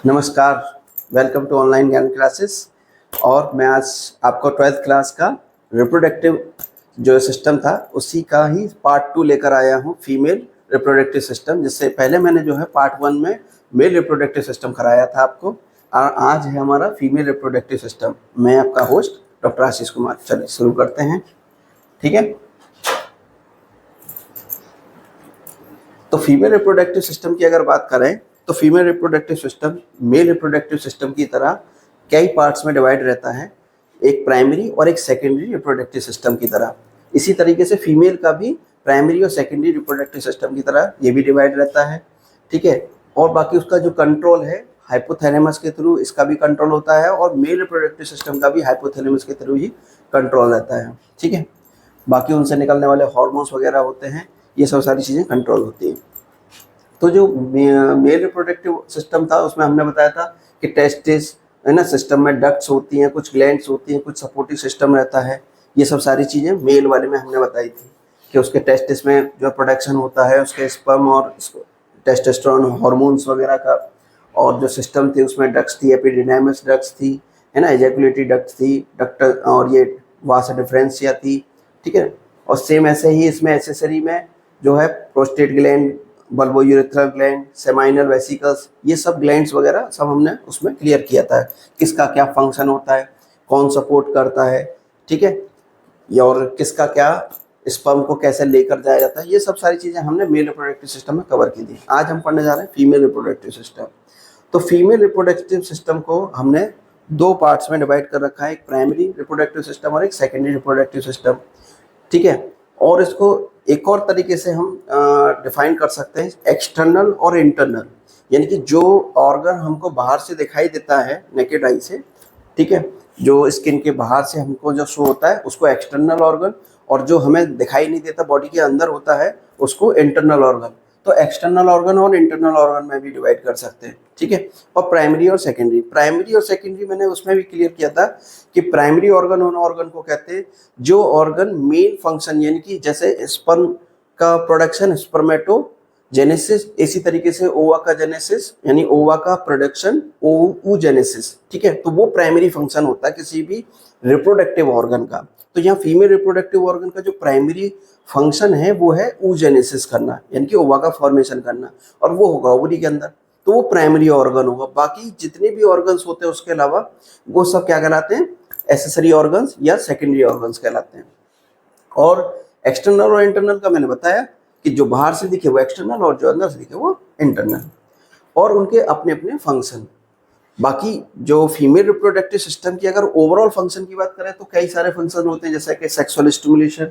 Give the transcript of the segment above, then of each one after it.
नमस्कार, welcome to online ज्ञान classes. और मैं आज आपको 12th क्लास का रिप्रोडक्टिव जो सिस्टम था उसी का ही पार्ट 2 लेकर आया हूँ, फीमेल रिप्रोडक्टिव सिस्टम। जिससे पहले मैंने जो है पार्ट 1 में मेल रिप्रोडक्टिव सिस्टम कराया था आपको, और आज है हमारा फीमेल रिप्रोडक्टिव सिस्टम। मैं आपका होस्ट डॉक्टर आशीष कुमार। चलिए शुरू करते हैं, ठीक है। तो फीमेल रिप्रोडक्टिव सिस्टम की अगर बात करें तो female reproductive system male reproductive system की तरह कई पार्ट्स में डिवाइड रहता है, एक प्राइमरी और एक सेकेंडरी रिप्रोडक्टिव सिस्टम की तरह। इसी तरीके से फीमेल का भी प्राइमरी और सेकेंडरी रिप्रोडक्टिव सिस्टम की तरह ये भी डिवाइड रहता है, ठीक है। और बाकी उसका जो कंट्रोल है हाइपोथैलेमस के थ्रू इसका भी कंट्रोल होता है, और मेल रिप्रोडक्टिव सिस्टम का भी हाइपोथैलेमस के थ्रू ही कंट्रोल रहता है, ठीक है। बाकी उनसे निकलने वाले हार्मोन्स वगैरह होते हैं, ये सब सारी चीज़ें कंट्रोल होती हैं। तो जो मेल रिप्रोडक्टिव सिस्टम था उसमें हमने बताया था कि टेस्टिस है ना, सिस्टम में डक्ट्स होती हैं, कुछ ग्लैंड्स होती हैं, कुछ सपोर्टिव सिस्टम रहता है। ये सब सारी चीज़ें मेल वाले में हमने बताई थी कि उसके टेस्टिस में जो प्रोडक्शन होता है उसके स्पर्म और टेस्टोस्टेरोन हार्मोन्स वगैरह का, और जो सिस्टम थी उसमें डक्ट्स थी, एपिडिडाइमस डक्ट्स थी, है ना, एजैकुलेटरी डक्ट्स थी, डक्ट और ये वास डिफरेंशिया थी, ठीक है। और सेम ऐसे ही इसमें एक्सेसरी में जो है prostate gland, bulbourethral gland, seminal vesicles, ये सब ग्लैंड्स वगैरह सब हमने उसमें क्लियर किया था, किसका क्या फंक्शन होता है, कौन सपोर्ट करता है, ठीक है, और किसका क्या स्पर्म को कैसे लेकर जाया जाता है। ये सब सारी चीज़ें हमने मेल रिप्रोडक्टिव सिस्टम में कवर की थी। आज हम पढ़ने जा रहे हैं फीमेल रिप्रोडक्टिव सिस्टम। तो फीमेल रिप्रोडक्टिव सिस्टम को हमने दो पार्ट्स में डिवाइड कर रखा है, एक प्राइमरी रिप्रोडक्टिव सिस्टम और एक सेकेंडरी रिप्रोडक्टिव सिस्टम, ठीक है। और इसको एक और तरीके से हम डिफाइन कर सकते हैं, एक्सटर्नल और इंटरनल। यानी कि जो ऑर्गन हमको बाहर से दिखाई देता है नेकेड आई से, ठीक है, जो स्किन के बाहर से हमको जो शो होता है उसको एक्सटर्नल ऑर्गन, और जो हमें दिखाई नहीं देता बॉडी के अंदर होता है उसको इंटरनल ऑर्गन। तो एक्सटर्नल ऑर्गन और इंटरनल ऑर्गन में भी डिवाइड कर सकते हैं, ठीक है। और प्राइमरी और सेकेंडरी मैंने उसमें भी क्लियर किया था कि प्राइमरी ऑर्गन उन ऑर्गन को कहते हैं जो ऑर्गन मेन फंक्शन, यानी कि जैसे स्पर्म का प्रोडक्शन स्पर्मेटोजेनेसिस, इसी तरीके से ओवा का जेनेसिस यानी ओवा का प्रोडक्शन oogenesis, ठीक है। तो वो प्राइमरी फंक्शन होता है किसी भी रिप्रोडक्टिव ऑर्गन का। तो यहाँ फीमेल रिप्रोडक्टिव ऑर्गन का जो प्राइमरी फंक्शन है वो है oogenesis करना, यानी कि ओवा का फॉर्मेशन करना, और वो होगा ओवरी के अंदर, तो वो प्राइमरी ऑर्गन होगा। बाकी जितने भी ऑर्गन्स होते हैं उसके अलावा वो सब क्या कहलाते हैं, एसेसरी ऑर्गन्स या सेकेंडरी ऑर्गन्स कहलाते हैं। और एक्सटर्नल और इंटरनल का मैंने बताया कि जो बाहर से दिखे वो एक्सटर्नल और जो अंदर से दिखे वो इंटरनल, और उनके अपने अपने फंक्शन। बाकी जो फीमेल रिप्रोडक्टिव सिस्टम की अगर ओवरऑल फंक्शन की बात करें तो कई सारे फंक्शन होते हैं, जैसे कि sexual stimulation,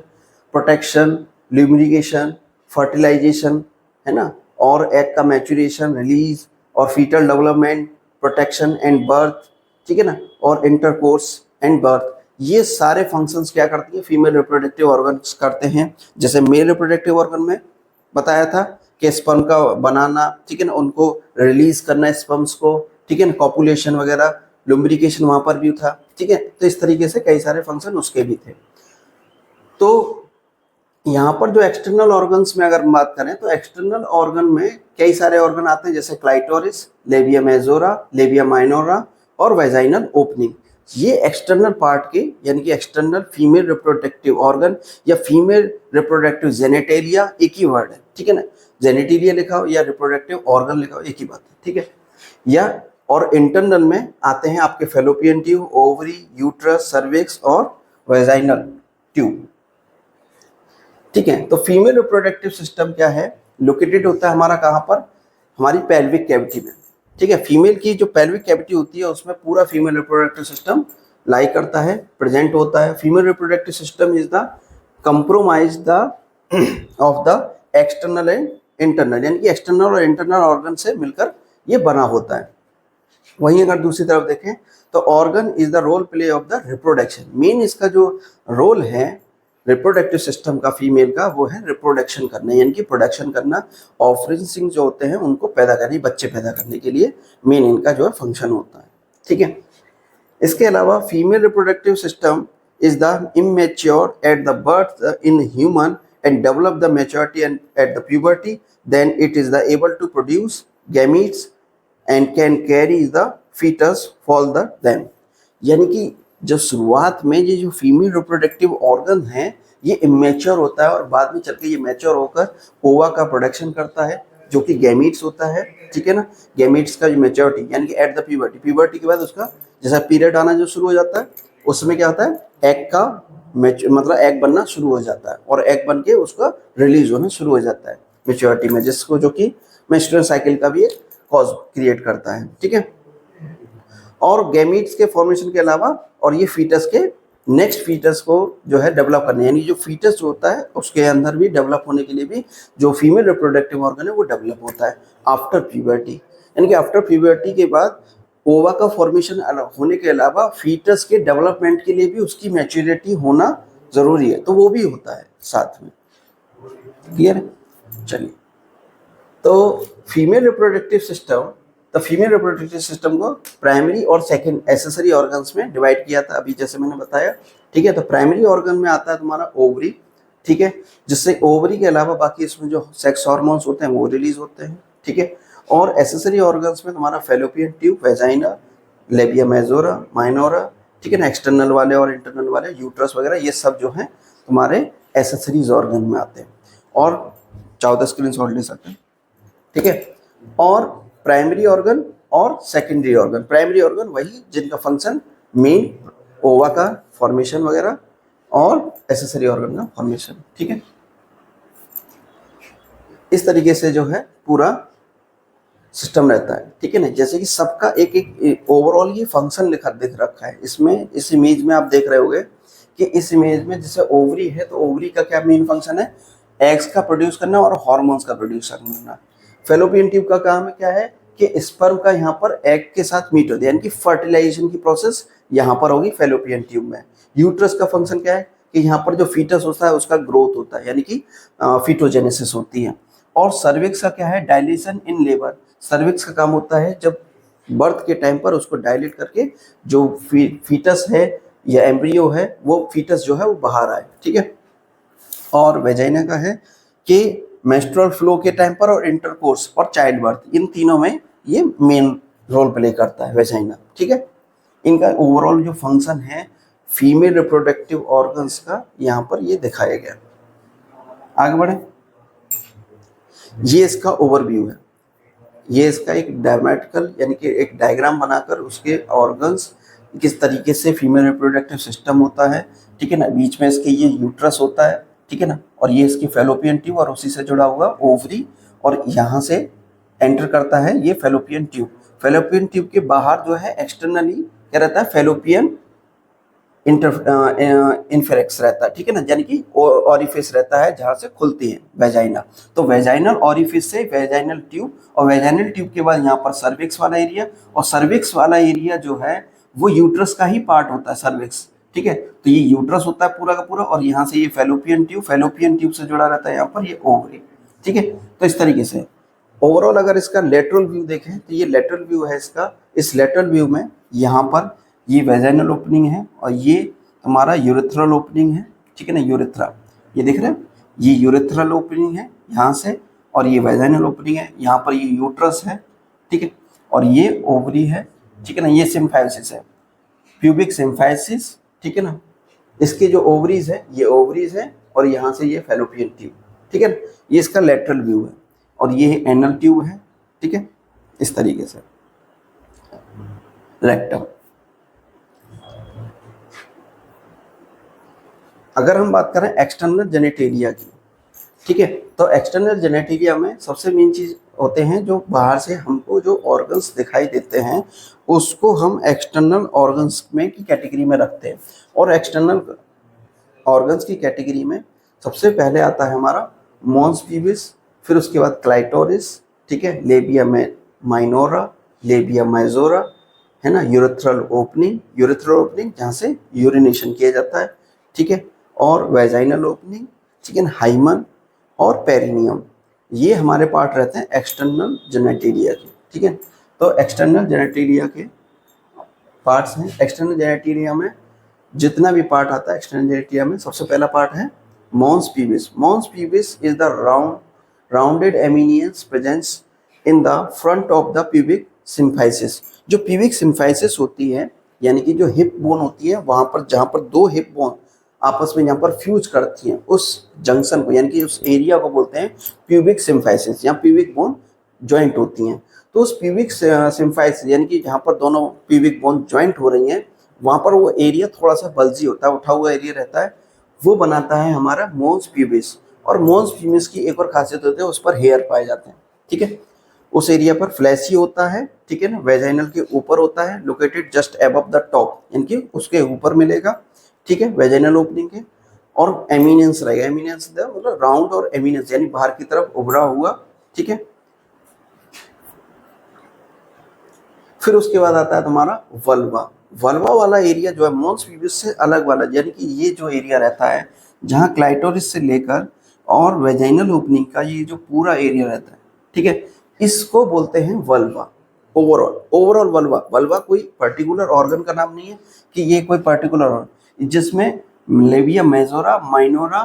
protection, lubrication, fertilisation, है ना, और एग का मैच्योरेशन, रिलीज, और foetal development, protection and birth, ठीक है ना, और इंटरकोर्स एंड बर्थ। ये सारे फंक्शंस क्या करती है फीमेल रिप्रोडक्टिव ऑर्गन्स करते हैं। जैसे मेल रिप्रोडक्टिव ऑर्गन में बताया था कि स्पर्म का बनाना, ठीक है ना, उनको रिलीज करना स्पर्म्स को, ठीक है ना, कॉपुलेशन वगैरह, लुब्रिकेशन वहाँ पर भी था, ठीक है। तो इस तरीके से कई सारे फंक्शन उसके भी थे। तो यहाँ पर जो एक्सटर्नल ऑर्गन्स में अगर बात करें तो एक्सटर्नल ऑर्गन में कई सारे ऑर्गन आते हैं, जैसे clitoris, labia majora, labia minora और वेजाइनल ओपनिंग। ये एक्सटर्नल पार्ट के, यानी कि एक्सटर्नल फीमेल रिप्रोडक्टिव ऑर्गन या फीमेल रिप्रोडक्टिव जेनेटेलिया एक ही वर्ड है, ठीक है ना। जेनेटेलिया लिखा हो या रिप्रोडक्टिव ऑर्गन लिखा हो एक ही बात है, ठीक है। या और इंटरनल में आते हैं आपके fallopian tube, ovary, uterus, cervix और वेजाइनल ट्यूब, ठीक है। तो फीमेल रिप्रोडक्टिव सिस्टम क्या है, लोकेटेड होता है हमारा कहाँ पर, हमारी पेल्विक कैविटी में, ठीक है। फीमेल की जो पेल्विक कैविटी होती है उसमें पूरा फीमेल रिप्रोडक्टिव सिस्टम लाई करता है, प्रेजेंट होता है। Female reproductive system is the compromise the of the external and internal, यानी कि एक्सटर्नल और इंटरनल ऑर्गन से मिलकर ये बना होता है। वहीं अगर दूसरी तरफ देखें तो organ is the role play of the reproduction. Main इसका जो रोल है रिप्रोडक्टिव सिस्टम का फीमेल का वो है रिप्रोडक्शन करना, यानी कि प्रोडक्शन करना, ऑफरिंग जो होते हैं उनको पैदा करने, बच्चे पैदा करने के लिए मेन इनका जो है फंक्शन होता है, ठीक है। इसके अलावा female reproductive system is the immature at the birth in human and develop the maturity at the puberty, then it is the able to produce gametes and can carry the foetus fall the them. यानी कि जो शुरुआत में ये जो female reproductive organ है ये immature होता है और बाद में चल के ये मैच्योर होकर ओवा का प्रोडक्शन करता है जो कि गैमीट्स होता है, ठीक है ना। गैमीट्स का जो मैच्योरिटी यानी कि एट द प्यूबर्टी, प्यूबर्टी के बाद उसका जैसा पीरियड आना जो शुरू हो जाता है उसमें क्या होता है एग का मतलब एग बनना शुरू हो जाता है और एग बन के उसका रिलीज होना शुरू हो जाता है मैच्योरिटी में, जिसको जो कि मेंस्ट्रुअल साइकिल का भी एक कॉज क्रिएट करता है, ठीक है। और गैमीट्स के फॉर्मेशन के अलावा और ये फीटस के नेक्स्ट फीटस को जो है डेवलप करने, यानी जो फीटस होता है उसके अंदर भी डेवलप होने के लिए भी जो फीमेल रिप्रोडक्टिव ऑर्गन है वो डेवलप होता है आफ्टर प्यूबर्टी। यानी कि आफ्टर प्यूबर्टी के बाद ओवा का फॉर्मेशन होने के अलावा फीटस के डेवलपमेंट के लिए भी उसकी मैच्योरिटी होना ज़रूरी है, तो वो भी होता है साथ में। क्लियर है? चलिए, तो फीमेल रिप्रोडक्टिव सिस्टम को प्राइमरी और सेकेंड एसेसरी ऑर्गन्स में डिवाइड किया था अभी जैसे मैंने बताया, ठीक है। तो प्राइमरी ऑर्गन में आता है तुम्हारा ओवरी, ठीक है, जिससे ओवरी के अलावा बाकी इसमें जो सेक्स हार्मोन्स होते हैं वो रिलीज होते हैं, ठीक है। और एसेसरी ऑर्गन्स में तुम्हारा fallopian tube, vagina, labia majora, minora, ठीक है ना, एक्सटर्नल वाले और इंटरनल वाले, यूट्रस वगैरह, ये सब जो हैं तुम्हारे एसेसरीज ऑर्गन में आते हैं। और 14 स्क्रीनशॉट ले सकते हैं, ठीक है। और प्राइमरी ऑर्गन और सेकेंडरी ऑर्गन, प्राइमरी ऑर्गन वही जिनका फंक्शन मेन ओवा का फॉर्मेशन वगैरह और एसेसरी ऑर्गन का फॉर्मेशन, ठीक है। इस तरीके से जो है पूरा सिस्टम रहता है, ठीक है ना। जैसे कि सबका एक एक ओवरऑल ये फंक्शन लिखा दिख रखा है इसमें, इस इमेज में आप देख रहे होंगे कि इस इमेज में जैसे ओवरी है तो ओवरी का क्या मेन फंक्शन है, एग्स का प्रोड्यूस करना और हार्मोन्स का प्रोड्यूस करना। फेलोपियन ट्यूब का काम क्या है कि स्पर्म का यहाँ पर एग के साथ मीट होती है, यानी कि फर्टिलाइजेशन की प्रोसेस यहाँ पर होगी फेलोपियन ट्यूब में। यूट्रस का फंक्शन क्या है कि यहाँ पर जो फीटस होता है उसका ग्रोथ होता है, यानी कि फीटोजेनेसिस होती है। और सर्विक्स का क्या है, डायलेशन इन लेबर। सर्विक्स का काम होता है जब बर्थ के टाइम पर उसको डायलेट करके जो फीटस है या एम्ब्रियो है वो फीटस जो है वो बाहर आए, ठीक है। और वेजाइना का है कि मेंस्ट्रुअल फ्लो के टाइम पर और इंटरकोर्स और चाइल्ड बर्थ, इन तीनों में ये मेन रोल प्ले करता है वेजाइना, ठीक है। इनका ओवरऑल जो फंक्शन है फीमेल रिप्रोडक्टिव ऑर्गन्स का यहाँ पर ये दिखाया गया। आगे बढ़े, ये इसका ओवरव्यू है, ये इसका एक डायमेट्रिकल यानी कि एक डायग्राम बनाकर उसके ऑर्गन्स किस तरीके से फीमेल रिप्रोडक्टिव सिस्टम होता है, ठीक है ना। बीच में इसके ये यूट्रस होता है, ठीक है ना, और ये इसकी फेलोपियन ट्यूब और उसी से जुड़ा हुआ ओवरी, और यहाँ से एंटर करता है ये फेलोपियन ट्यूब। फेलोपियन ट्यूब के बाहर जो है एक्सटर्नली क्या रहता है, फेलोपियन इन्फेरेक्स रहता है, ठीक है ना, यानी कि ऑरिफिस रहता है जहाँ से खुलती है वेजाइना। तो वेजाइनल ऑरिफिस से वेजाइनल ट्यूब, और वेजाइनल ट्यूब के बाद यहाँ पर सर्विक्स वाला एरिया, और सर्विक्स वाला एरिया जो है वो यूट्रस का ही पार्ट होता है सर्विक्स, ठीक है। तो ये यूट्रस होता है पूरा का पूरा, और यहाँ से ये फेलोपियन ट्यूब से जुड़ा रहता है यहाँ पर ये ओवरी, ठीक है। तो इस तरीके से ओवरऑल अगर इसका लेटरल व्यू देखें तो ये लेटरल व्यू है इसका। इस लेटरल व्यू में यहाँ पर ये वेजाइनल ओपनिंग है और ये हमारा यूरेथ्रल ओपनिंग है, ठीक है ना, यूरेथ्रा, ये देख रहे हैं, ये यूरेथ्रल ओपनिंग है यहाँ से, और ये वेजाइनल ओपनिंग है, यहाँ पर ये यूट्रस है, ठीक है, और ये ओवरी है, ठीक है ना, ये सिम्फाइसिस है, प्यूबिक सिम्फाइसिस, ठीक है ना। इसके जो ओवरीज है ये ओवरीज है, और यहाँ से ये फेलोपियन ट्यूब, ठीक है ना, ये इसका लेटरल व्यू है, और ये एनल ट्यूब है, ठीक है, इस तरीके से रेक्टम। अगर हम बात करें एक्सटर्नल जेनेटेरिया की, ठीक है, तो एक्सटर्नल जेनेटेरिया में सबसे मेन चीज़ होते हैं जो बाहर से हमको जो ऑर्गन्स दिखाई देते हैं उसको हम एक्सटर्नल ऑर्गन्स में की कैटेगरी में रखते हैं। और एक्सटर्नल ऑर्गन्स की कैटेगरी में सबसे पहले आता है हमारा मॉन्स पीविस, फिर उसके बाद क्लाइटोरिस, ठीक है, लेबिया माइनोरा, लेबिया मेजोरा, है ना, यूरेथ्रल ओपनिंग जहाँ से यूरिनेशन किया जाता है, ठीक है, और वेजाइनल ओपनिंग, ठीक है, हाइमन और पेरिनियम, ये हमारे पार्ट रहते हैं एक्सटर्नल जेनेटेरिया के, ठीक है। तो एक्सटर्नल जेनेटेरिया के पार्ट्स हैं। एक्सटर्नल जेनेटेरिया में जितना भी पार्ट आता है एक्सटर्नल जेनेटेरिया में सबसे पहला पार्ट है mons pubis. Mons pubis is the rounded eminence presence in the front of the pubic symphysis. जो प्यूबिक सिम्फाइसिस होती है यानी कि जो हिप बोन होती है वहाँ पर, जहाँ पर दो हिप बोन आपस में यहाँ पर फ्यूज करती हैं, उस जंक्शन को यानी कि उस एरिया को बोलते हैं प्यूबिक सिम्फाइसिस, यहाँ प्यूबिक बोन ज्वाइंट होती हैं। तो उस प्यूबिक सिम्फाइसिस यानी कि जहाँ पर दोनों प्यूबिक बोन ज्वाइंट हो रही हैं वहाँ पर वो एरिया थोड़ा सा बल्जी होता है, उठा हुआ एरिया रहता है, वो बनाता है हमारा मोन्स प्यूबिस। और मोन्स प्यूबिस की एक और खासियत होती है, उस पर हेयर पाए जाते हैं, ठीक है। उस एरिया पर फ्लैशी होता है, ठीक है ना, वेजाइनल के ऊपर होता है, located just above the top यानी कि उसके ऊपर मिलेगा, ठीक है, वेजाइनल ओपनिंग के। और एमिनेंस रहेगा, एमिनेंस मतलब राउंड और एमिनेंस यानी बाहर की तरफ उभरा हुआ, ठीक है। फिर उसके बाद आता है तुम्हारा वल्वा। वल्वा वाला एरिया जो है मोन्स प्यूबिस से अलग वाला, यानी कि ये जो एरिया रहता है जहाँ क्लाइटोरिस से लेकर और वेजाइनल ओपनिंग का ये जो पूरा एरिया रहता है, ठीक है, इसको बोलते हैं वल्वा। ओवरऑल वल्वा, वल्वा कोई पर्टिकुलर ऑर्गन का नाम नहीं है कि ये कोई पर्टिकुलर ऑर्गन, जिसमें लेबिया मेजोरा, माइनोरा,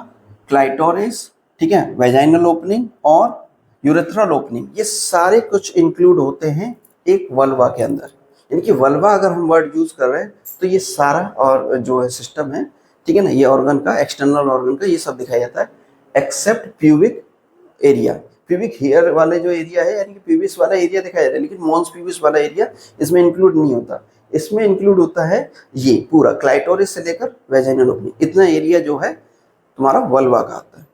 क्लाइटोरिस, ठीक है, वेजाइनल ओपनिंग और यूरेथ्रल ओपनिंग, ये सारे कुछ इंक्लूड होते हैं एक वल्वा के अंदर। यानी कि वल्वा अगर हम वर्ड यूज कर रहे हैं तो ये सारा और जो है सिस्टम है, ठीक है ना, ये ऑर्गन का, एक्सटर्नल ऑर्गन का ये सब दिखाया जाता है except pubic area. Pubic hair वाले जो एरिया है यानी कि प्यूबिस वाला एरिया दिखाया जाता है, लेकिन मोन्स प्यूबिस वाला एरिया इसमें इंक्लूड नहीं होता। इसमें इंक्लूड होता है ये पूरा क्लाइटोरिस से लेकर वेजाइनल ओपनिंग, इतना एरिया जो है तुम्हारा वल्वा का आता है।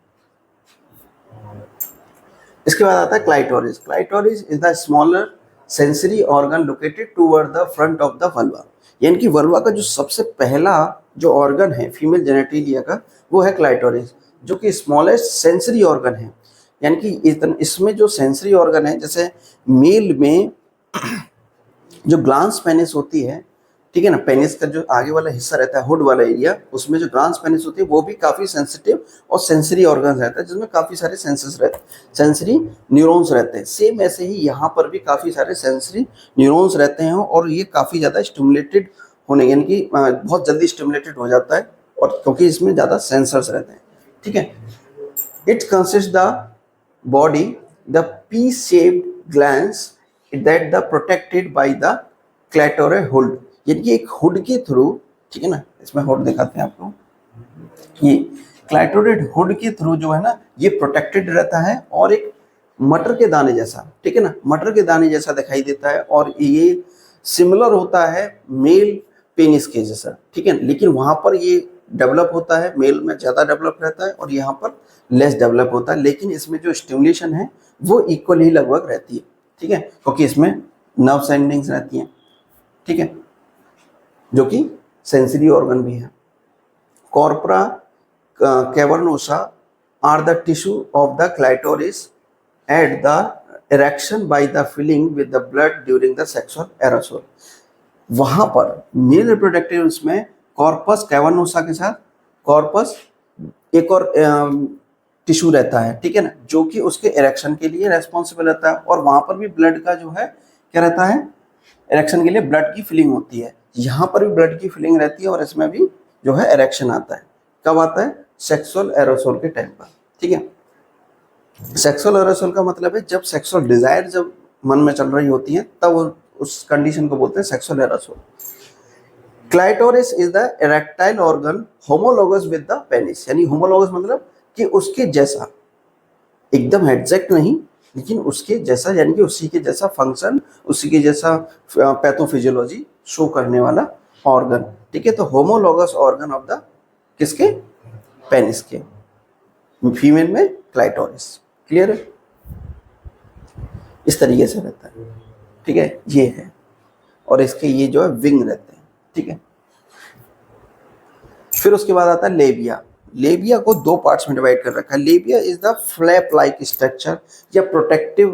इसके बाद आता है clitoris. Clitoris is the smaller sensory organ located toward the front of the vulva. यानी कि वल्वा का जो सबसे पहला जो ऑर्गन है फीमेल जेनेटिलिया का वो है क्लाइटोरिस, जो कि स्मॉलेस्ट सेंसरी ऑर्गन है। यानी कि इसमें जो सेंसरी ऑर्गन है, जैसे मेल में जो ग्लांस पेनिस होती है, ठीक है ना, पेनिस का जो आगे वाला हिस्सा रहता है, हुड वाला एरिया, उसमें जो ग्लांस पेनिस होती है वो भी काफ़ी सेंसिटिव और सेंसरी ऑर्गन रहता है, जिसमें काफ़ी सारे सेंसरी न्यूरॉन्स रहते हैं। सेम ऐसे ही यहाँ पर भी काफ़ी सारे सेंसरी न्यूरॉन्स रहते हैं और ये काफ़ी ज़्यादा स्टिमुलेटेड होने, यानी कि बहुत जल्दी स्टिमुलेटेड हो जाता है, और क्योंकि इसमें ज़्यादा सेंसर्स रहते हैं, ठीक है। It consist the body the pea shaped glands that the protected by the clitoral hood. यानी कि एक हुड के थ्रू, ठीक है ना, इसमें हुड दिखाते हैं आपको, ये क्लैटोरेड हुड के थ्रू जो है ना ये प्रोटेक्टेड रहता है और एक मटर के दाने जैसा, ठीक है ना, मटर के दाने जैसा दिखाई देता है, और ये सिमिलर होता है मेल पेनिस के जैसा, ठीक है। लेकिन वहाँ पर ये डेवलप होता है, मेल में ज़्यादा डेवलप रहता है और यहाँ पर लेस डेवलप होता है, लेकिन इसमें जो स्टिमुलेशन है वो इक्वल ही लगभग रहती है, ठीक है, क्योंकि इसमें नर्व सेंडिंग्स रहती हैं, ठीक है, जो कि सेंसरी ऑर्गन भी है। Corpora cavernosa are the tissue of the clitoris at the erection by the filling with the blood during the sexual arousal। वहाँ पर मेल रिप्रोडक्टिव में कॉर्पस कैवर्नोसा के साथ कॉर्पस एक और टिश्यू रहता है, ठीक है ना, जो कि उसके इरेक्शन के लिए रेस्पॉन्सिबल रहता है, और वहाँ पर भी ब्लड का जो है क्या रहता है, इरेक्शन के लिए ब्लड की फिलिंग होती है। यहाँ पर भी ब्लड की फिलिंग रहती है और इसमें भी जो है इरेक्शन आता है। कब आता है? सेक्सुअल एरोसोल के टाइम पर, ठीक है। सेक्सुअल एरोसोल का मतलब है जब सेक्सुअल डिजायर जब मन में चल रही होती है तब उस कंडीशन को बोलते हैं sexual aerosol. Clitoris is the erectile organ homologous with the penis. यानी होमोलोगस मतलब कि उसके जैसा, एकदम एग्जैक्ट नहीं लेकिन उसके जैसा, यानी कि उसी के जैसा फंक्शन, उसी के जैसा पैथोफिजियोलॉजी शो करने वाला ऑर्गन, ठीक है। तो होमोलोगस ऑर्गन ऑफ द किसके? पेनिस के, फीमेल में क्लाइटोरिस। क्लियर है? इस तरीके से रहता है, ठीक है, ये है, और इसके ये जो है विंग रहते हैं, ठीक है। फिर उसके बाद आता है लेबिया। लेबिया को दो पार्ट्स में डिवाइड कर रखा है। लेबिया is the flap like structure या प्रोटेक्टिव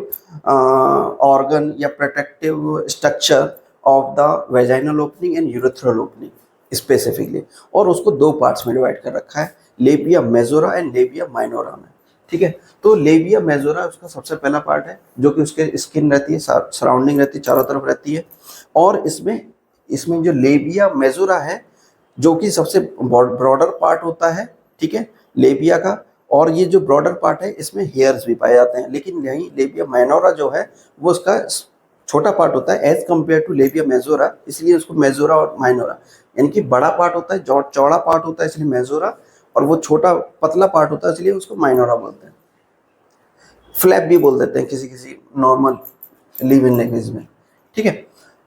ऑर्गन या protective structure of the vaginal opening and urethral opening specifically, और उसको दो पार्ट्स में डिवाइड कर रखा है, labia majora and labia minora में, ठीक है। तो लेबिया मेजोरा उसका सबसे पहला पार्ट है, जो कि उसके स्किन रहती है, सराउंडिंग रहती है, चारों तरफ रहती है, और इसमें जो लेबिया मेजोरा है जो कि सबसे ब्रॉडर पार्ट होता है, ठीक है, लेबिया का, और ये जो ब्रॉडर पार्ट है इसमें हेयर्स भी पाए जाते हैं। लेकिन यही लेबिया माइनोरा जो है वो उसका छोटा पार्ट होता है as compare to labia majora, इसलिए उसको मेजोरा और माइनोरा, यानी कि बड़ा पार्ट होता है, चौड़ा पार्ट होता है इसलिए मेजोरा, और वो छोटा पतला पार्ट होता है इसलिए उसको माइनोरा बोलते हैं। फ्लैप भी बोल देते हैं किसी किसी नॉर्मल लिविंग लैंग्वेज में, ठीक है।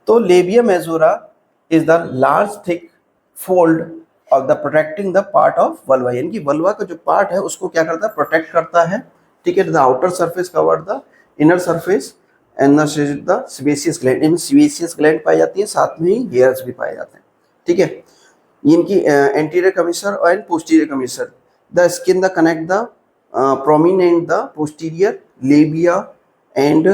तो labia majora is the large thick fold of the protecting the part of vulva, यानी कि वल्वा का जो पार्ट है उसको क्या करता है, प्रोटेक्ट करता है, ठीक है। The outer surface cover the inner surface and the sebaceous gland, इनमें सेबेसियस ग्लैंड पाई जाती है, साथ में ही हेयर्स भी पाए जाते हैं, ठीक है। इनकी anterior commissure and posterior commissure, the skin the connect the prominent the posterior labia and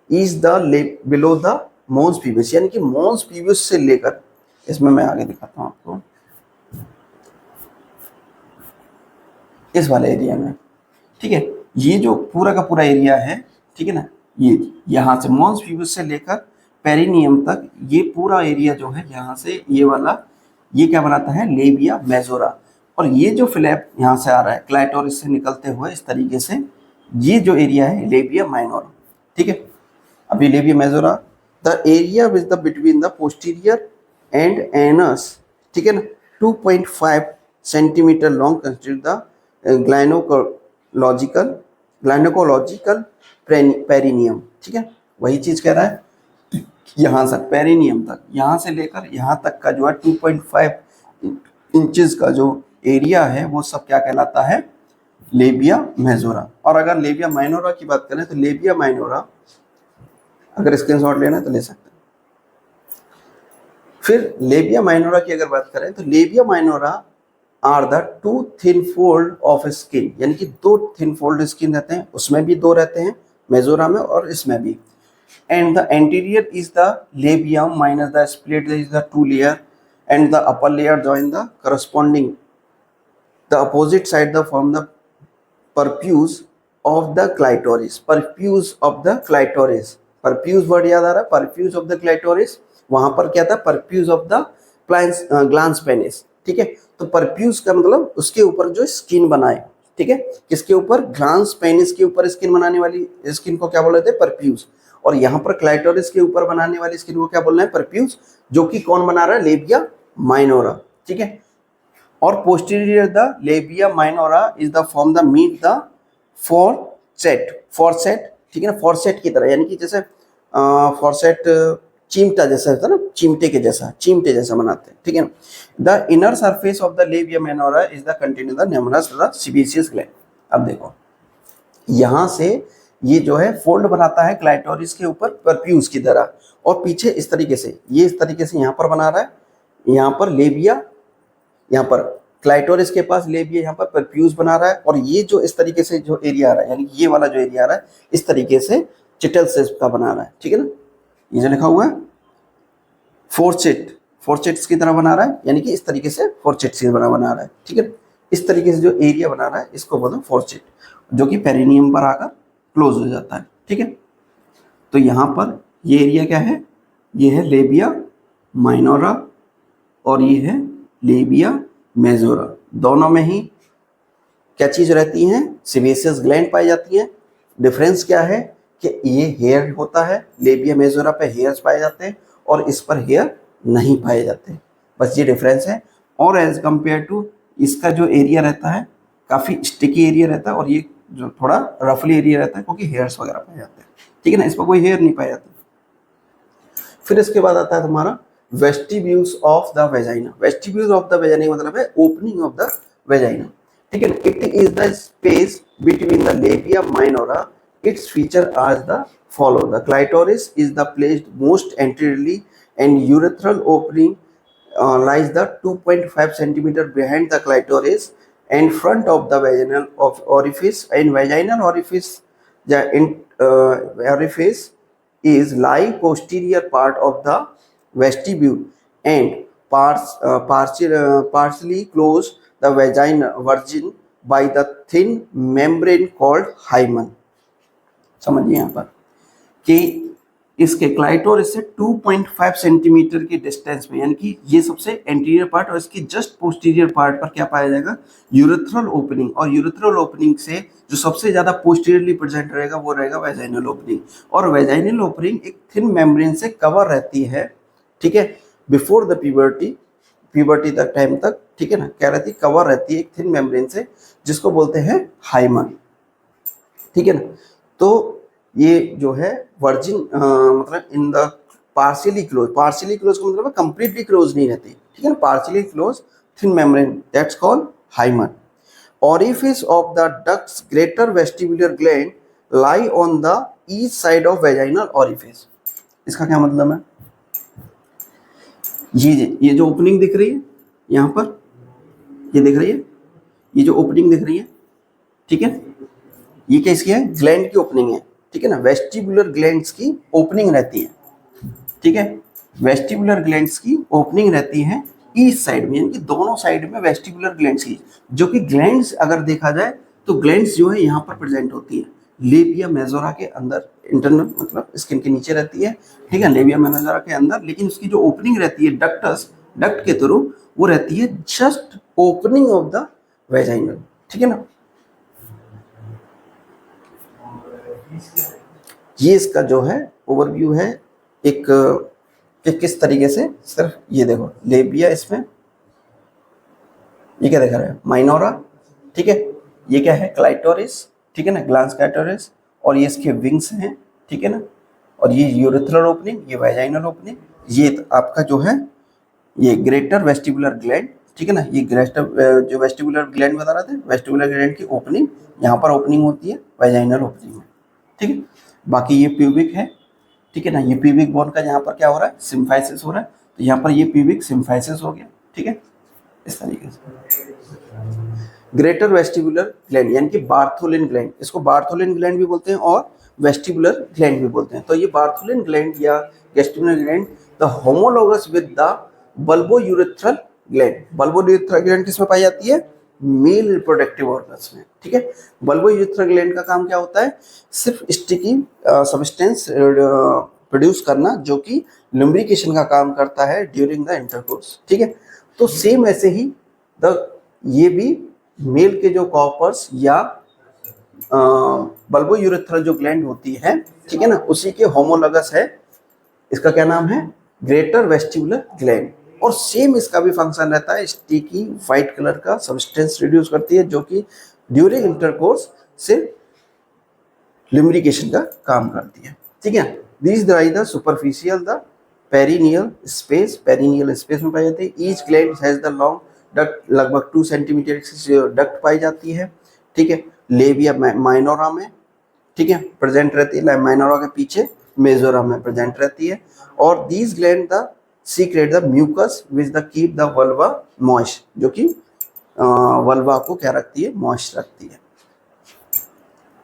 is the below the mons pubis, यानी कि mons pubis से लेकर, इसमें मैं आगे दिखाता हूँ आपको, इस वाले एरिया में, ठीक है। ये जो पूरा का पूरा एरिया है, ठीक है ना, ये यहाँ से mons pubis से लेकर पेरिनियम तक ये पूरा एरिया जो है, यहाँ से ये वाला, ये क्या बनाता है, लेबिया मेजोरा। और ये जो फ्लैप यहाँ से आ रहा है क्लाइटोरिस से निकलते हुए इस तरीके से, ये जो एरिया है लेबिया माइनोरा, ठीक है। अभी labia majora, the area with the between the posterior and anus, ठीक है ना, 2.5 centimetre long constitute the gynaecological perineum, ठीक है। वही चीज कह रहा है, यहाँ से पेरिनियम तक, यहाँ से लेकर यहाँ तक का जो है 2.5 इंचेस का जो एरिया है वो सब क्या कहलाता है, लेबिया मेजोरा। और अगर लेबिया माइनोरा की बात करें तो लेबिया माइनोरा, अगर स्क्रीनशॉट लेना है तो ले सकते हैं। फिर लेबिया माइनोरा की अगर बात करें तो labia minora are the 2 thin fold of skin, यानी कि 2 थिन फोल्ड स्किन रहते हैं, उसमें भी 2 रहते हैं मेजोरा में और इसमें भी। And the anterior is the labium minus the split is the 2 layer and the upper layer join the corresponding, the opposite side the form the perpuse of the clitoris, perpuse of the clitoris, perpuse word याद आ रहा है, perpuse of the clitoris, वहां पर क्या था, perpuse of the glans penis, ठीक है। तो perpuse का मतलब उसके ऊपर जो स्किन बनाए, ठीक है, किसके ऊपर, ग्लांस पेनिस के ऊपर स्किन बनाने वाली स्किन को क्या बोल रहे थे, परफ्यूज। और यहाँ पर क्लाइटोरिस के ऊपर बनाने वाली स्किन को क्या बोल रहे हैं, परफ्यूज, जो कि कौन बना रहा है, लेबिया माइनोरा, ठीक है। और posterior the labia minora is the form the meet the fourchette, ठीक है ना, फॉरसेट की तरह, यानी कि जैसे फॉरसेट चिमटा जैसा होता है ना, चिमटे जैसा बनाते हैं, ठीक है ना। The inner surface of the labia minora is the contain the numerous the sebaceous gland. अब देखो यहाँ से ये जो है फोल्ड बनाता है क्लाइटोरिस के ऊपर परफ्यूज की तरह, और पीछे इस तरीके से, ये इस तरीके से यहाँ पर बना रहा है, यहाँ पर लेबिया, यहाँ पर क्लाइटोरिस के पास लेबिया, यहाँ पर परफ्यूज बना रहा है, और ये जो इस तरीके से जो एरिया आ रहा है, यानी ये वाला जो एरिया आ रहा है इस तरीके से चिटल शेप का बना रहा है, ठीक है ना। ये जो लिखा हुआ है फोर्सेट्स की तरह बना रहा है, यानी कि इस तरीके से फोर्सेट्स की तरह बना रहा है, ठीक है। इस तरीके से जो एरिया बना रहा है इसको बोलते हैं फोर्सेट, जो कि पेरिनियम पर आकर क्लोज हो जाता है, ठीक है। तो यहाँ पर ये एरिया क्या है, ये है लेबिया माइनोरा और ये है लेबिया मेजोरा। दोनों में ही क्या चीज रहती है, सेबेसियस ग्लैंड पाई जाती है। डिफरेंस क्या है कि ये हेयर होता है, लेबिया मेजोरा पे हेयर्स पाए जाते हैं और इस पर हेयर नहीं पाए जाते, बस ये डिफरेंस है। और एज कंपेयर टू इसका जो एरिया रहता है काफ़ी स्टिकी एरिया रहता है, और ये जो थोड़ा रफली एरिया रहता है क्योंकि हेयर्स वगैरह पाए जाते हैं, ठीक है ना, इस पर कोई हेयर नहीं पाए जाते। फिर इसके बाद आता है तुम्हारा vestibules of the vagina. Vestibules of the vagina मतलब है ओपनिंग ऑफ द वेजाइना, ठीक है ना। It is the space between the labia minora, it's feature are the follow. The clitoris is the placed most anteriorly and urethral opening lies the 2.5 centimeter behind the clitoris and front of the vaginal orifice. And vaginal orifice, the orifice is lie posterior part of the vestibule and partially close the virgin by the thin membrane called hymen. समझिए यहाँ पर कि इसके clitoris से 2.5 centimetre की distance में, यानी कि ये सबसे एंटीरियर पार्ट और इसकी जस्ट पोस्टीरियर पार्ट पर क्या पाया जाएगा, यूरेथ्रल ओपनिंग। और यूरेथ्रल ओपनिंग से जो सबसे ज्यादा पोस्टीरियरली प्रेजेंट रहेगा वो रहेगा वेजाइनल ओपनिंग। और वेजाइनल ओपनिंग एक थिन मेम्ब्रेन से कवर रहती है, ठीक है, बिफोर द प्यूबर्टी तक टाइम तक, ठीक है ना, क्या रहती है, कवर रहती है एक थिन मेम्ब्रेन से, जिसको बोलते हैं हाइमन, ठीक है ना। तो ये जो है वर्जिन मतलब इन द पार्शियली क्लोज का मतलब है कंप्लीटली क्लोज नहीं रहती, ठीक है ना, partially close thin membrane, that's called hymen. Orifice of the duct's greater vestibular gland lie on the each side of vaginal orifice। इसका क्या मतलब है, ये जो ओपनिंग दिख रही है यहाँ पर, ये दिख रही है, ये जो ओपनिंग दिख रही है, ठीक है, ये क्या इसकी है, ग्लैंड की ओपनिंग है, ठीक है ना, वेस्टिबुलर ग्लैंड्स की ओपनिंग रहती है, ठीक है, वेस्टिबुलर ग्लैंड्स की ओपनिंग रहती है ईस्ट साइड में, यानी कि दोनों साइड में वेस्टिबुलर ग्लैंड्स की, जो कि ग्लैंड्स अगर देखा जाए तो ग्लैंड्स जो है यहाँ पर प्रेजेंट होती है लेबिया मेजोरा के अंदर, इंटरनल मतलब स्किन के नीचे रहती है, ठीक है, लेबिया मेजोरा के अंदर, लेकिन उसकी जो ओपनिंग रहती है डक्ट के थ्रू, वो रहती है just opening of the vaginal, ठीक है ना। ये इसका जो है ओवरव्यू है एक कि किस तरीके से, सिर्फ ये देखो लेबिया, इसमें ये क्या दिखा रहा है, माइनोरा, ठीक है, ये क्या है, क्लाइटोरिस, ठीक है ना, ग्लांस क्लाइटोरिस, और ये इसके विंग्स हैं, ठीक है ना, और ये यूरेथ्रल ओपनिंग, ये वेजाइनल ओपनिंग, ये आपका जो है ये ग्रेटर वेस्टिबुलर ग्लैंड, ठीक है ना, ये ग्रेटर जो वेस्टिबुलर ग्लैंड बता रहे थे, वेस्टिबुलर ग्लैंड की ओपनिंग, यहाँ पर ओपनिंग होती है वेजाइनल ओपनिंग में, ठीक है। बाकी ये प्यूबिक है, ठीक है ना, ये प्यूबिक बोन का यहाँ पर क्या हो रहा है, सिम्फाइसिस हो रहा है, तो यहाँ पर ये प्यूबिक सिम्फाइसिस हो गया, ठीक है, इस तरीके से। ग्रेटर वेस्टिबुलर ग्लैंड यानी कि बार्थोलिन ग्लैंड, इसको बार्थोलिन ग्लैंड भी बोलते हैं और वेस्टिबुलर ग्लैंड भी बोलते हैं। तो ये बार्थोलिन ग्लैंड या vestibular gland the homologous with the bulbourethral gland. Bulbourethral gland किसमें पाई जाती है, मेल रिप्रोडक्टिव ऑर्गन्स में, ठीक है। बल्बोयूरेथ्रल ग्लैंड का काम क्या होता है, सिर्फ स्टिकी सब्सटेंस प्रोड्यूस करना, जो कि लुब्रिकेशन का काम करता है ड्यूरिंग द इंटरकोर्स, ठीक है। तो सेम ऐसे ही ये भी मेल के जो कॉपर्स या बल्बोयूरेथ्रल जो ग्लैंड होती है, ठीक है ना, उसी के होमोलोगस है, इसका क्या नाम है, ग्रेटर वेस्टिबुलर ग्लैंड। और सेम इसका भी फंक्शन रहता है, स्टिकी व्हाइट कलर का सब्सटेंस रिड्यूस करती है, जो कि ड्यूरिंग इंटरकोर्स से लुब्रिकेशन का काम करती है, ठीक है। This dry the superficial the perineal space में पाई जाती है। Each gland has the long duct, लगभग 2 सेंटीमीटर की डक्ट पाई जाती है, ठीक है। लेबिया माइनोरा में, ठीक है, प्रेजेंट रहती है, माइनोरा के पीछे मेजोरा में प्रेजेंट रहती है। और these gland the secrete the mucus which the keep the vulva moist, जो कि वल्वा को क्या रखती है, मॉइस्ट रखती है,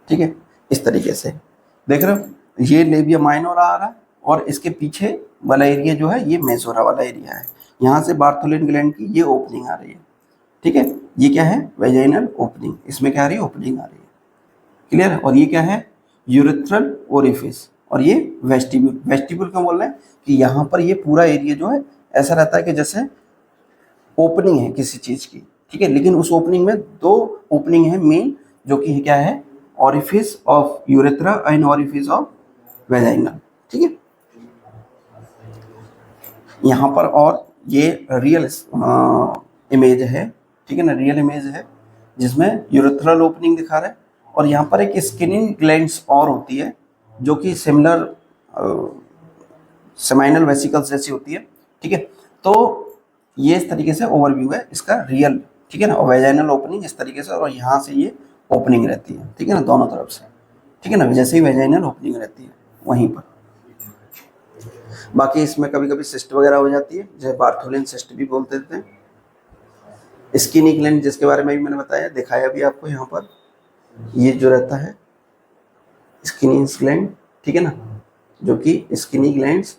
ठीक है। इस तरीके से देख रहे हो, ये लेबिया माइनोरा आ रहा है और इसके पीछे वाला एरिया जो है ये मेजोरा वाला एरिया है। यहाँ से बार्थोलिन ग्लैंड की ये ओपनिंग आ रही है, ठीक है, ये क्या है, वेजाइनल ओपनिंग, इसमें क्या आ रही है, ओपनिंग आ रही है, क्लियर है। और ये क्या है, यूरेथ्रल ओरिफिस, और ये वेस्टिब्यूल क्या बोल रहे हैं कि यहाँ पर ये पूरा एरिया जो है ऐसा रहता है कि जैसे ओपनिंग है किसी चीज की, ठीक है, लेकिन उस ओपनिंग में 2 ओपनिंग है मेन, जो कि क्या है, orifice of urethra and orifice of vagina, ठीक है। यहाँ पर और ये रियल इमेज है, ठीक है ना, रियल इमेज है जिसमें यूरेथ्रल ओपनिंग दिखा रहा है, और यहाँ पर एक स्किनिंग ग्लैंड्स और होती है, जो कि सिमिलर सेमाइनल वेसिकल्स जैसी होती है, ठीक है। तो ये इस तरीके से ओवरव्यू है इसका रियल, ठीक है ना, और वेजाइनल ओपनिंग इस तरीके से, और यहाँ से ये ओपनिंग रहती है, ठीक है ना, दोनों तरफ से, ठीक है ना, जैसे ही वेजाइनल ओपनिंग रहती है वहीं पर। बाकी इसमें कभी कभी सिस्ट वगैरह हो जाती है, जैसे बार्थोलिन सिस्ट भी बोल देते हैं। स्किनी ग्लैंड जिसके बारे में भी मैंने बताया, दिखाया भी आपको यहाँ पर, ये जो रहता है स्किनी ग्लैंड, ठीक है ना, जो कि स्किनी ग्लैंड्स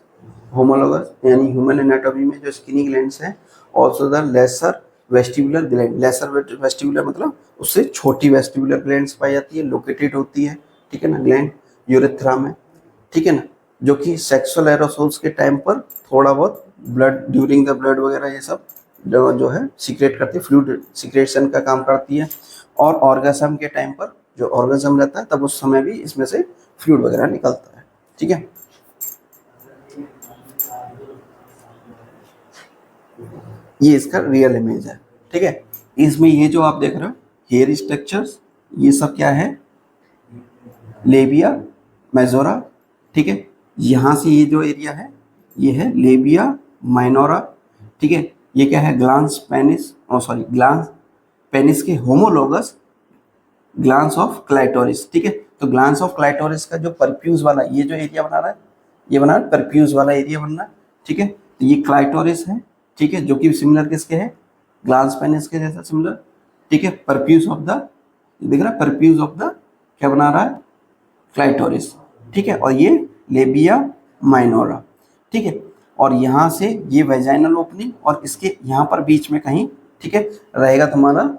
होमोलोगस यानी ह्यूमन एनाटॉमी में जो स्किनी ग्लैंड्स हैं, also the lesser vestibular gland, lesser vestibular मतलब उससे छोटी वेस्टिबुलर ग्लैंड्स पाई जाती है, लोकेटेड होती है, ठीक है ना, ग्लैंड यूरेथ्रा में, ठीक है ना। जो कि सेक्सुअल एरोसोल्स के टाइम पर थोड़ा बहुत ब्लड ड्यूरिंग द ब्लड वगैरह ये सब जो है सीक्रेट करती है, फ्लूइड सीक्रेशन का काम करती है। और ऑर्गेजम के टाइम पर जो ऑर्गेजम रहता है तब उस समय भी इसमें से फ्लूइड वगैरह निकलता है। ठीक है, ये इसका रियल इमेज है। ठीक है, इसमें ये जो आप देख रहे हो हेयर स्ट्रक्चर्स, ये सब क्या है, लेबिया मेजोरा। ठीक है, यहाँ से ये जो एरिया है ये है लेबिया माइनोरा। ठीक है, ये क्या है, glans penis, sorry glans penis के होमोलोगस ग्लांस ऑफ क्लाइटोरिस। ठीक है, तो ग्लांस ऑफ क्लाइटोरिस का जो परफ्यूज वाला ये जो एरिया बना रहा है, ये बना परफ्यूज वाला एरिया बन रहा है। ठीक है, तो ये क्लाइटोरिस है। ठीक है, जो कि सिमिलर किसके है, ग्लांस पेनिस के जैसा सिमिलर। ठीक है, परफ्यूज ऑफ द, दिख रहा है परफ्यूज ऑफ द क्या बना रहा है, क्लाइटोरिस। ठीक है, और ये लेबिया माइनोरा। ठीक है, और यहाँ से ये वेजाइनल ओपनिंग और इसके यहाँ पर बीच में कहीं, ठीक है, रहेगा तुम्हारा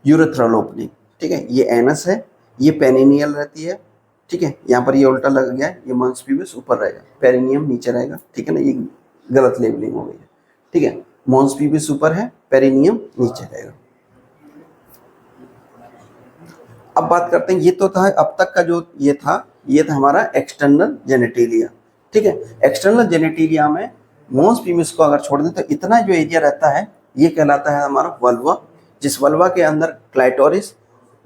यूरेथ्रल ओपनिंग। ठीक है, ये एनस है, ये पेरिनियल रहती है। ठीक है, यहाँ पर ये उल्टा लग गया है, ये मॉन्स पीबस ऊपर रहेगा, पेरिनियम नीचे रहेगा। ठीक है ना, ये गलत लेबलिंग हो गई है। ठीक है, मॉन्स पीबस ऊपर है, पेरिनियम नीचे रहेगा। अब बात करते हैं, ये तो था अब तक का जो ये था हमारा एक्सटर्नल जेनेटेलिया। ठीक है, एक्सटर्नल जेनेटेलिया में मॉन्स पीबस को अगर छोड़ दें तो इतना जो एरिया रहता है ये कहलाता है हमारा वल्वा, जिस वल्वा के अंदर क्लाइटोरिस,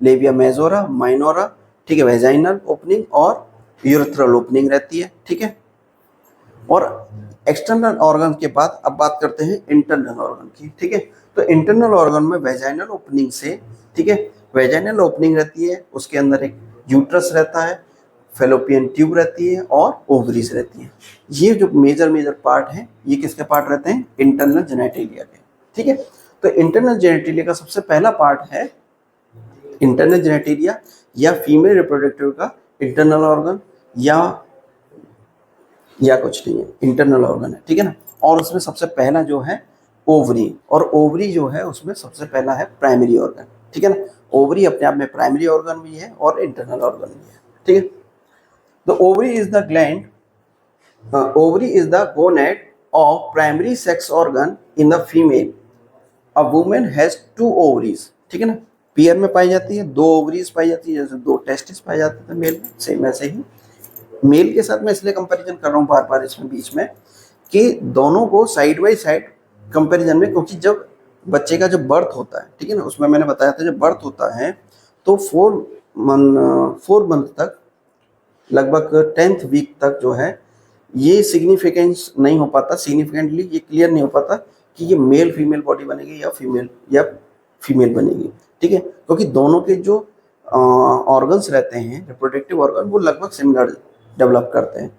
लेबिया मेजोरा, माइनोरा, ठीक है, वेजाइनल ओपनिंग और यूरेथ्रल ओपनिंग रहती है। ठीक है, और एक्सटर्नल ऑर्गन के बाद अब बात करते हैं इंटरनल ऑर्गन की। ठीक है, तो इंटरनल ऑर्गन में वेजाइनल ओपनिंग से, ठीक है, वेजाइनल ओपनिंग रहती है, उसके अंदर एक यूट्रस रहता है, फेलोपियन ट्यूब रहती है और ओवरीज रहती है। ये जो मेजर पार्ट है ये किसके पार्ट रहते हैं, इंटरनल जेनेटेलिया के। ठीक है, तो इंटरनल जेनेटेलिया का सबसे पहला पार्ट है इंटरनल जेनेटेलिया या फीमेल रिप्रोडक्टिव का इंटरनल ऑर्गन या कुछ नहीं है, इंटरनल ऑर्गन है। ठीक है ना, और उसमें सबसे पहला जो है ओवरी, और ओवरी जो है उसमें सबसे पहला है प्राइमरी ऑर्गन। ठीक है ना, ओवरी अपने आप में प्राइमरी ऑर्गन भी है और इंटरनल ऑर्गन भी है। ठीक है, the ovary is the gland, ovary is the gonad of primary sex organ in the female. A woman has two ovaries. ठीक है ना, पेयर में पाई जाती है, दो ओवरीज पाई जाती है, जैसे दो टेस्टिस पाए जाते थे मेल में, सेम ऐसे ही मेल के साथ मैं इसलिए कंपैरिजन कर रहा हूँ बार बार इसमें बीच में कि दोनों को साइड बाई साइड कंपैरिजन में, क्योंकि जब बच्चे का जब बर्थ होता है, ठीक है ना, उसमें मैंने बताया था जब बर्थ होता है तो 4 मंथ तक, लगभग 10th वीक तक जो है ये सिग्निफिकेंस नहीं हो पाता, सिग्निफिकेंटली ये क्लियर नहीं हो पाता कि ये मेल फीमेल बॉडी बनेगी या फीमेल बनेगी। ठीक है, क्योंकि दोनों के जो ऑर्गन्स रहते हैं रिप्रोडक्टिव ऑर्गन वो लगभग सिमिलर डेवलप करते हैं,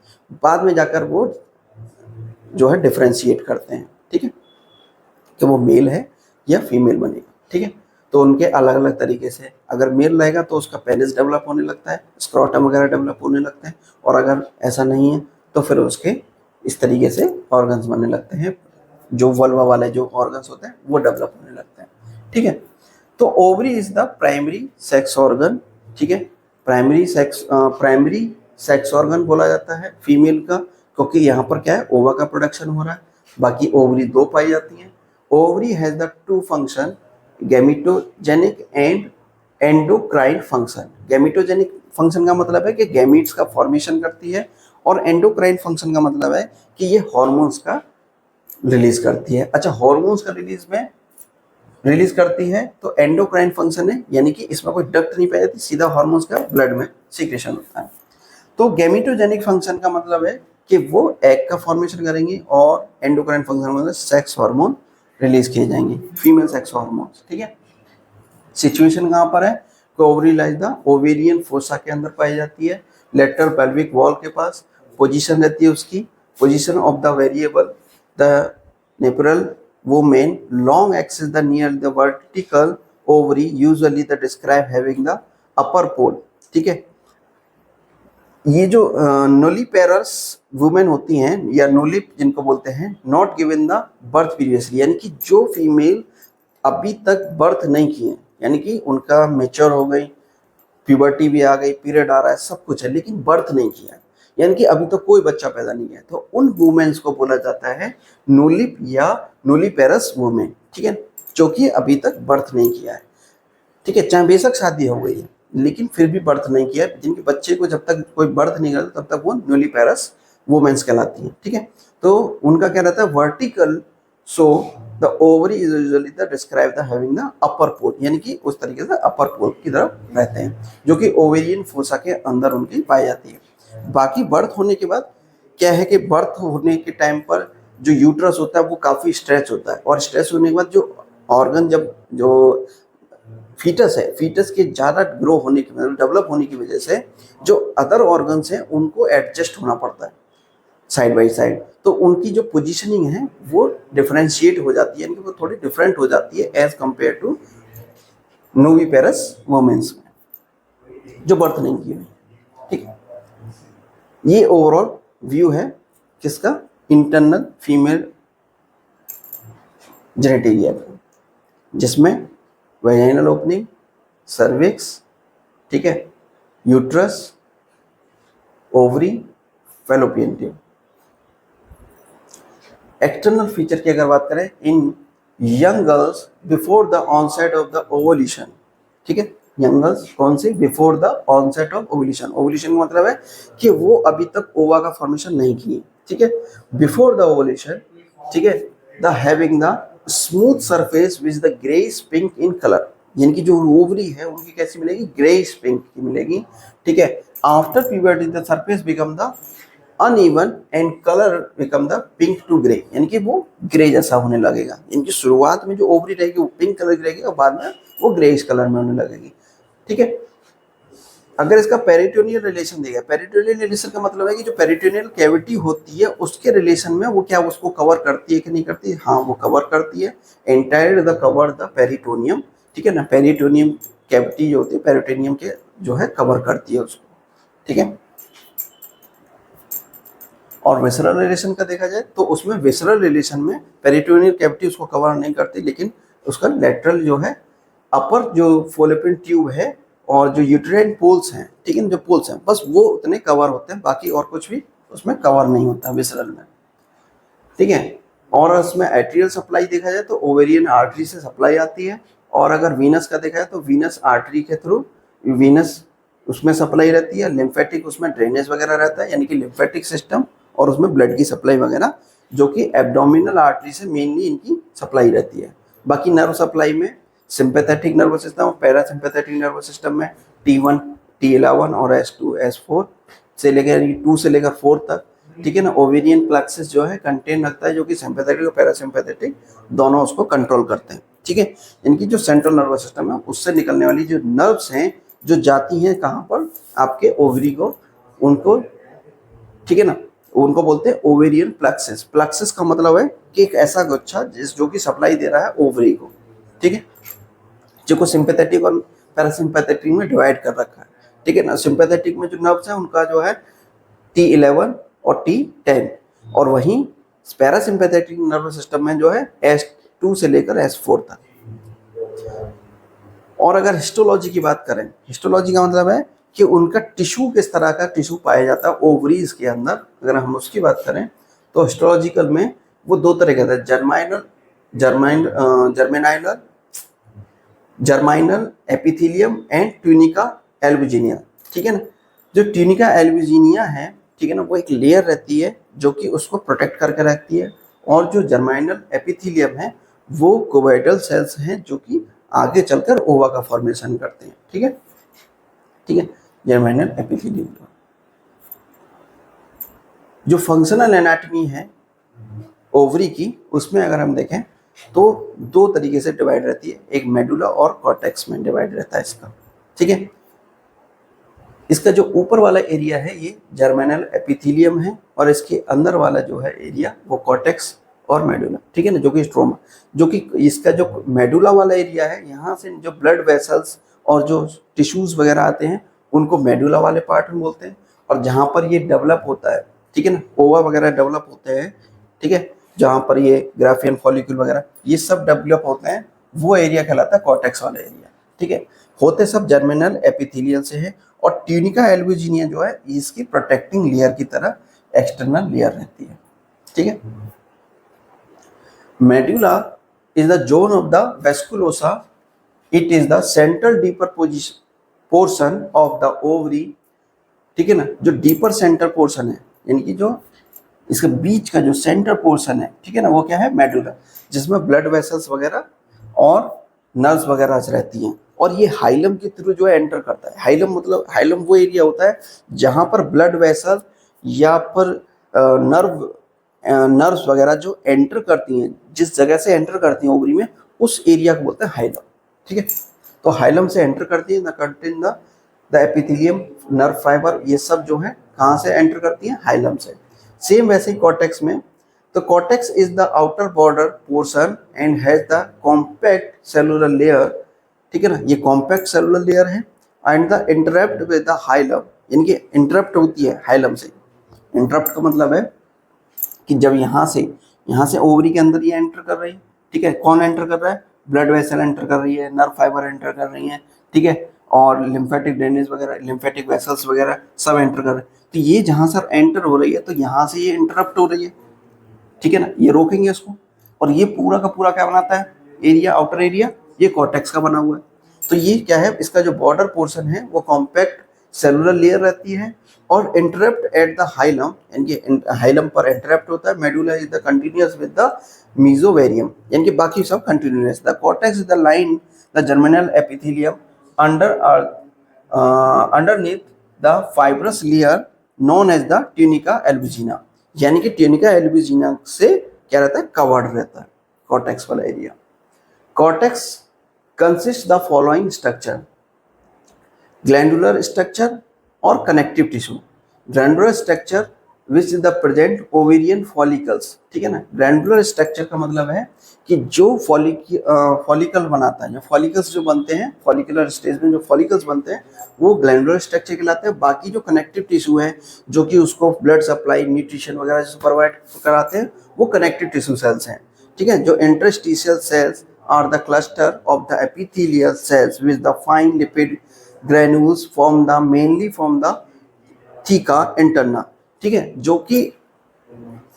बाद में जाकर वो जो है डिफ्रेंशिएट करते हैं। ठीक है, कि वो मेल है या फीमेल बनेगा। ठीक है, तो उनके अलग अलग तरीके से, अगर मेल रहेगा तो उसका पेनिस डेवलप होने लगता है, स्क्रोटम वगैरह डेवलप होने लगते हैं, और अगर ऐसा नहीं है तो फिर उसके इस तरीके से ऑर्गन्स बनने लगते हैं, जो वल्वा वाले जो ऑर्गन्स होते हैं वो डेवलप होने लगते हैं। ठीक है, तो ovary is the primary sex organ. ठीक है, प्राइमरी सेक्स ऑर्गन बोला जाता है फीमेल का, क्योंकि यहाँ पर क्या है, ओवा का प्रोडक्शन हो रहा है, बाकी ओवरी दो पाई जाती हैं। Ovary has the 2 function, gametogenic and endocrine function. Gametogenic function का मतलब है कि गैमीट्स का फॉर्मेशन करती है, और एंडोक्राइन फंक्शन का मतलब है कि ये हार्मोन्स का रिलीज करती है। अच्छा, हार्मोन्स का रिलीज करती है तो एंडोक्राइन फंक्शन है, यानी कि इसमें कोई डक्ट नहीं पाई जाती, सीधा हार्मोन्स का ब्लड में सीक्रेशन होता है। तो गैमिटोजेनिक फंक्शन का मतलब है कि वो एग का फॉर्मेशन करेंगे, और एंडोक्राइन फंक्शन मतलब सेक्स हार्मोन रिलीज किए जाएंगे, फीमेल सेक्स हार्मोन्स। ठीक है, सिचुएशन कहाँ पर है, ovary lies the ovarian fossa के अंदर पाई जाती है, लेटरल पेल्विक वॉल के पास पोजीशन रहती है उसकी, position of the variable the nulliparous women long axis the near the vertical ovary usually the describe having the upper pole. ठीक है, ये जो नोलिपेरस वुमेन होती हैं या नोलिप जिनको बोलते हैं, not given the birth previously, यानी कि जो फीमेल अभी तक बर्थ नहीं किए, यानी कि उनका मेच्योर हो गई, प्यूबर्टी भी आ गई, पीरियड आ रहा है, सब कुछ है, लेकिन बर्थ नहीं किया है, यानी कि अभी तो कोई बच्चा पैदा नहीं है, तो उन वुमेन्स को बोला जाता है नूलिप या नूलीपेरस वुमेन, ठीक है, जो कि अभी तक बर्थ नहीं किया है, ठीक है, चाहे बेशक शादी हो गई है लेकिन फिर भी बर्थ नहीं किया है, जिनके बच्चे को जब तक कोई बर्थ नहीं करता तब तक वो नूलीपेरस वुमेन्स कहलाती हैं, ठीक है। तो उनका क्या रहता है, vertical, so the ovary is usually the describe the having the upper pole, यानी कि उस तरीके से अपर पोल की तरफ रहते हैं, जो कि ओवेरियन फोसा के अंदर उनकी पाई जाती है। बाकी बर्थ होने के बाद क्या है कि बर्थ होने के टाइम पर जो यूट्रस होता है वो काफ़ी स्ट्रेच होता है, और स्ट्रेच होने के बाद जो ऑर्गन, जब जो फीटस है, फीटस के ज़्यादा ग्रो होने की, मतलब डेवलप होने की वजह से जो अदर ऑर्गन्स हैं उनको एडजस्ट होना पड़ता है साइड बाई साइड, तो उनकी जो पोजीशनिंग है वो डिफरेंशिएट हो जाती है, यानी कि वो थोड़ी डिफरेंट हो जाती है एज कंपेयर टू नोविपेरस वुमेन्स में जो बर्थ नहीं की हुई, ठीक है। ये ओवरऑल व्यू है किसका, इंटरनल फीमेल जेनेटेरिया, जिसमें वेजाइनल ओपनिंग, सर्विक्स, ठीक है, uterus, ovary, fallopian tube. External feature की अगर बात करें, in young girls before the onset of the ovulation, ठीक है, यंग गर्ल्स कौन सी, before the onset of ovulation, ovulation का मतलब है कि वो अभी तक ओवा का फॉर्मेशन नहीं किए, ठीक है, बिफोर द ओवुलेशन, ठीक है, the having the smooth surface which the greyish pink in colour, यानी कि जो ओवरी है उनकी कैसी मिलेगी, ग्रेइश पिंक की मिलेगी, ठीक है। After puberty the surface become the uneven and colour become the pink to grey, यानी कि वो ग्रे जैसा होने लगेगा, यानी कि शुरुआत में जो ओवरी रहेगी वो पिंक कलर की रहेगी और बाद में वो ग्रेइश कलर में होने लगेगी, ठीक है। अगर इसका पेरिटोनियल रिलेशन देगा, पेरिटोनियल रिलेशन का मतलब है कि जो पेरिटोनियल कैविटी होती है उसके रिलेशन में वो क्या उसको कवर करती है कि नहीं करती है, हाँ वो कवर करती है, entire the cover the peritoneum, ठीक है ना, पेरिटोनियम कैविटी जो होती है पेरिटोनियम के जो है कवर करती है उसको, ठीक है। और विसरल रिलेशन का देखा जाए तो उसमें विसरल रिलेशन में पेरिटोनियल कैविटी उसको कवर नहीं करती, लेकिन उसका लेटरल जो है अपर जो फॉलोपियन ट्यूब है और जो यूट्राइन पोल्स हैं, ठीक है, जो पोल्स हैं बस वो उतने कवर होते हैं, बाकी और कुछ भी उसमें कवर नहीं होता विसरल में, ठीक है। और उसमें एट्रियल सप्लाई देखा जाए तो ओवेरियन आर्टरी से सप्लाई आती है, और अगर वीनस का देखा जाए तो वीनस आर्टरी के थ्रू वीनस उसमें सप्लाई रहती है, लिम्फेटिक उसमें ड्रेनेज वगैरह रहता है, यानी कि लिम्फेटिक सिस्टम, और उसमें ब्लड की सप्लाई वगैरह जो कि एब्डोमिनल आर्टरी से मेनली इनकी सप्लाई रहती है। बाकी नर्व सप्लाई में सिंपैथेटिक नर्वस सिस्टम और पैरासिम्पैथेटिक नर्वस सिस्टम में T1, T11 और S2, S4 से लेकर 2 से लेकर 4 तक, ठीक है ना। ओवेरियन प्लेक्सस जो है कंटेन रखता है जो कि सिंपैथेटिक और पैरासिम्पैथेटिक दोनों उसको कंट्रोल करते हैं, ठीक है। इनकी जो सेंट्रल नर्वस सिस्टम है उससे निकलने वाली जो नर्व्स हैं जो जाती हैं कहाँ पर, आपके ओवरी को, उनको, ठीक है ना, उनको बोलते हैं ओवेरियन प्लेक्सस। प्लेक्सस का मतलब है कि एक ऐसा गुच्छा जो कि सप्लाई दे रहा है ओवरी को, ठीक है, जो को सिंपैथेटिक और पैरासिम्पैथेटिक में डिवाइड कर रखा है, ठीक है ना। सिंपैथेटिक में जो नर्व्स हैं उनका जो है T11 और T10, और वहीं पैरासिम्पैथेटिक नर्वस सिस्टम में जो है S2 से लेकर S4 तक। और अगर हिस्टोलॉजी की बात करें, हिस्टोलॉजी का मतलब है कि उनका टिश्यू किस तरह का टिश्यू पाया जाता है ओवरीज के अंदर, अगर हम उसकी बात करें तो हिस्टोलॉजिकल में वो दो तरह के हैं, जर्माइनल एपिथेलियम एंड ट्यूनिका एल्बुजिनिया, ठीक है ना। जो ट्यूनिका एल्बुजिनिया है, ठीक है ना, वो एक लेयर रहती है जो कि उसको प्रोटेक्ट करके रखती है, और जो जर्माइनल एपिथेलियम है वो कोबाइडल सेल्स हैं जो कि आगे चलकर ओवा का फॉर्मेशन करते हैं, ठीक है, ठीक है। जर्माइनल एपिथेलियम जो फंक्शनल एनाटॉमी है ओवरी की, उसमें अगर हम देखें तो दो तरीके से डिवाइड रहती है, एक मेडुला और कॉर्टेक्स में डिवाइड रहता है इसका, ठीक है। इसका जो ऊपर वाला एरिया है ये जर्मिनल एपिथेलियम है, और इसके अंदर वाला जो है एरिया वो कॉर्टेक्स और मेडुला, ठीक है ना, जो कि स्ट्रोमा, जो कि इसका जो मेडुला वाला एरिया है, यहाँ से जो ब्लड वेसल्स और जो टिश्यूज वगैरह आते हैं उनको मेडुला वाले पार्ट में बोलते हैं, और जहाँ पर ये डेवलप होता है, ठीक है ना, ओवा वगैरह डेवलप होते हैं, ठीक है, जहाँ पर ये ग्राफियन फॉलिक्यूल वगैरह ये सब डेवलप होते हैं, वो एरिया कहलाता है कॉर्टेक्स वाला एरिया, ठीक है। होते सब जर्मिनल एपिथेलियल से है, और ट्यूनिका एल्बुजिनिया जो है इसकी प्रोटेक्टिंग लेयर की तरह एक्सटर्नल लेयर रहती है, ठीक है। Medulla is the zone of the vasculosa, it is the central deeper portion of the ovary, ठीक है ना। जो डीपर सेंटर पोर्शन है, यानी कि जो इसके बीच का जो सेंटर पोर्शन है, ठीक है ना, वो क्या है, मेडुला, जिसमें ब्लड वेसल्स वगैरह और नर्व्स वगैरह रहती हैं, और ये हाइलम के थ्रू जो है एंटर करता है। हाइलम मतलब हाइलम वो एरिया होता है जहाँ पर ब्लड वेसल या पर नर्व्स वगैरह जो एंटर करती हैं, जिस जगह से एंटर करती हैं ओवरी में, उस एरिया को बोलते हैं हाइलम, ठीक है। तो हाइलम से एंटर करती है the contain the epithelium, nerve fibre, ये सब जो है कहाँ से एंटर करती हैं, हाइलम से। सेम वैसे ही कॉर्टेक्स में, तो cortex is the outer border portion and has the compact cellular layer, ठीक है ना, ये कॉम्पैक्ट सेलुलर लेयर है, and the interrupt with the hilum, यानी कि इंटरप्ट होती है हाइलम से। इंटरप्ट का मतलब है कि जब यहाँ से ओवरी के अंदर ये एंटर कर रही है, ठीक है, कौन एंटर कर रहा है, ब्लड वेसल एंटर कर रही है, नर्व फाइबर एंटर कर रही है, ठीक है, और लिम्फेटिक ड्रेनेज वगैरह, लिम्फेटिक वेसल्स वगैरह सब एंटर कर रहे हैं। तो ये जहाँ सर एंटर हो रही है, तो यहाँ से ये इंटरप्ट हो रही है, ठीक है ना, ये रोकेंगे इसको, और ये पूरा का पूरा क्या बनाता है, एरिया, आउटर एरिया, ये कॉर्टेक्स का बना हुआ है। तो ये क्या है, इसका जो बॉर्डर पोर्शन है वो कॉम्पैक्ट सेलुलर लेयर रहती है, और इंटरप्ट एट द हाइलम, यानी कि हाइलम पर इंटरप्ट होता है। Medulla is the continuous with the mesovarium, यानी कि बाकी सब continuous. The cortex is the line the germinal epithelium underneath the fibrous layer known as the tunica albuginea, यानी कि ट्यूनिका एल्बुजिना से क्या रहता है, कवर्ड रहता है कॉर्टेक्स वाला area. Cortex consist the following structure, glandular structure और connective tissue. Glandular structure which is the present ovarian follicles, ठीक है ना। ग्लैंडुलर स्ट्रक्चर का मतलब है कि जो फॉलिकल बनाता है, जो फॉलिकल्स जो बनते हैं, फॉलिकुलर स्टेज में जो फॉलिकल्स बनते हैं वो ग्लैंडुलर स्ट्रक्चर कहलाते हैं। बाकी जो कनेक्टिव टिश्यू है, जो कि उसको ब्लड सप्लाई, न्यूट्रिशन वगैरह जो प्रोवाइड कराते हैं, वो कनेक्टिव टिश्यू सेल्स हैं, ठीक है। जो interstitial cells are the cluster of the epithelial cells which the fine lipid granules mainly from the theca interna, ठीक है। जो कि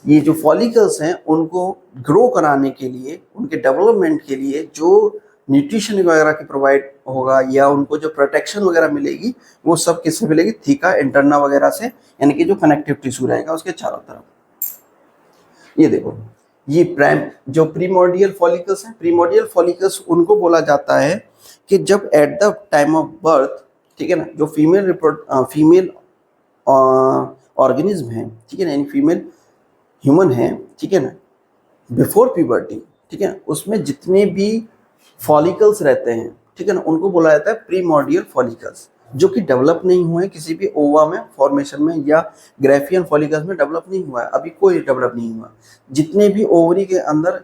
ये जो फॉलिकल्स हैं उनको ग्रो कराने के लिए, उनके डेवलपमेंट के लिए जो न्यूट्रिशन वगैरह की प्रोवाइड होगा या उनको जो प्रोटेक्शन वगैरह मिलेगी, वो सब किससे मिलेगी, थीका इंटरना वगैरह से, यानी कि जो कनेक्टिव टिश्यू रहेगा उसके चारों तरफ। ये देखो, ये जो प्रीमोर्डियल फॉलिकल्स हैं, प्रीमोर्डियल फॉलिकल्स उनको बोला जाता है कि जब at the time of birth, ठीक है ना, जो फीमेल ऑर्गेनिज्म है, ठीक है ना, यानी फीमेल ह्यूमन है, ठीक है ना, बिफोर प्यूबर्टी, ठीक है ना, उसमें जितने भी फॉलिकल्स रहते हैं, ठीक है ना, उनको बोला जाता है प्रीमोर्डियल फॉलिकल्स, जो कि डेवलप नहीं हुए हैं किसी भी ओवा में, फॉर्मेशन में, या ग्राफियन फॉलिकल्स में डेवलप नहीं हुआ है, अभी कोई डेवलप नहीं हुआ। जितने भी ओवरी के अंदर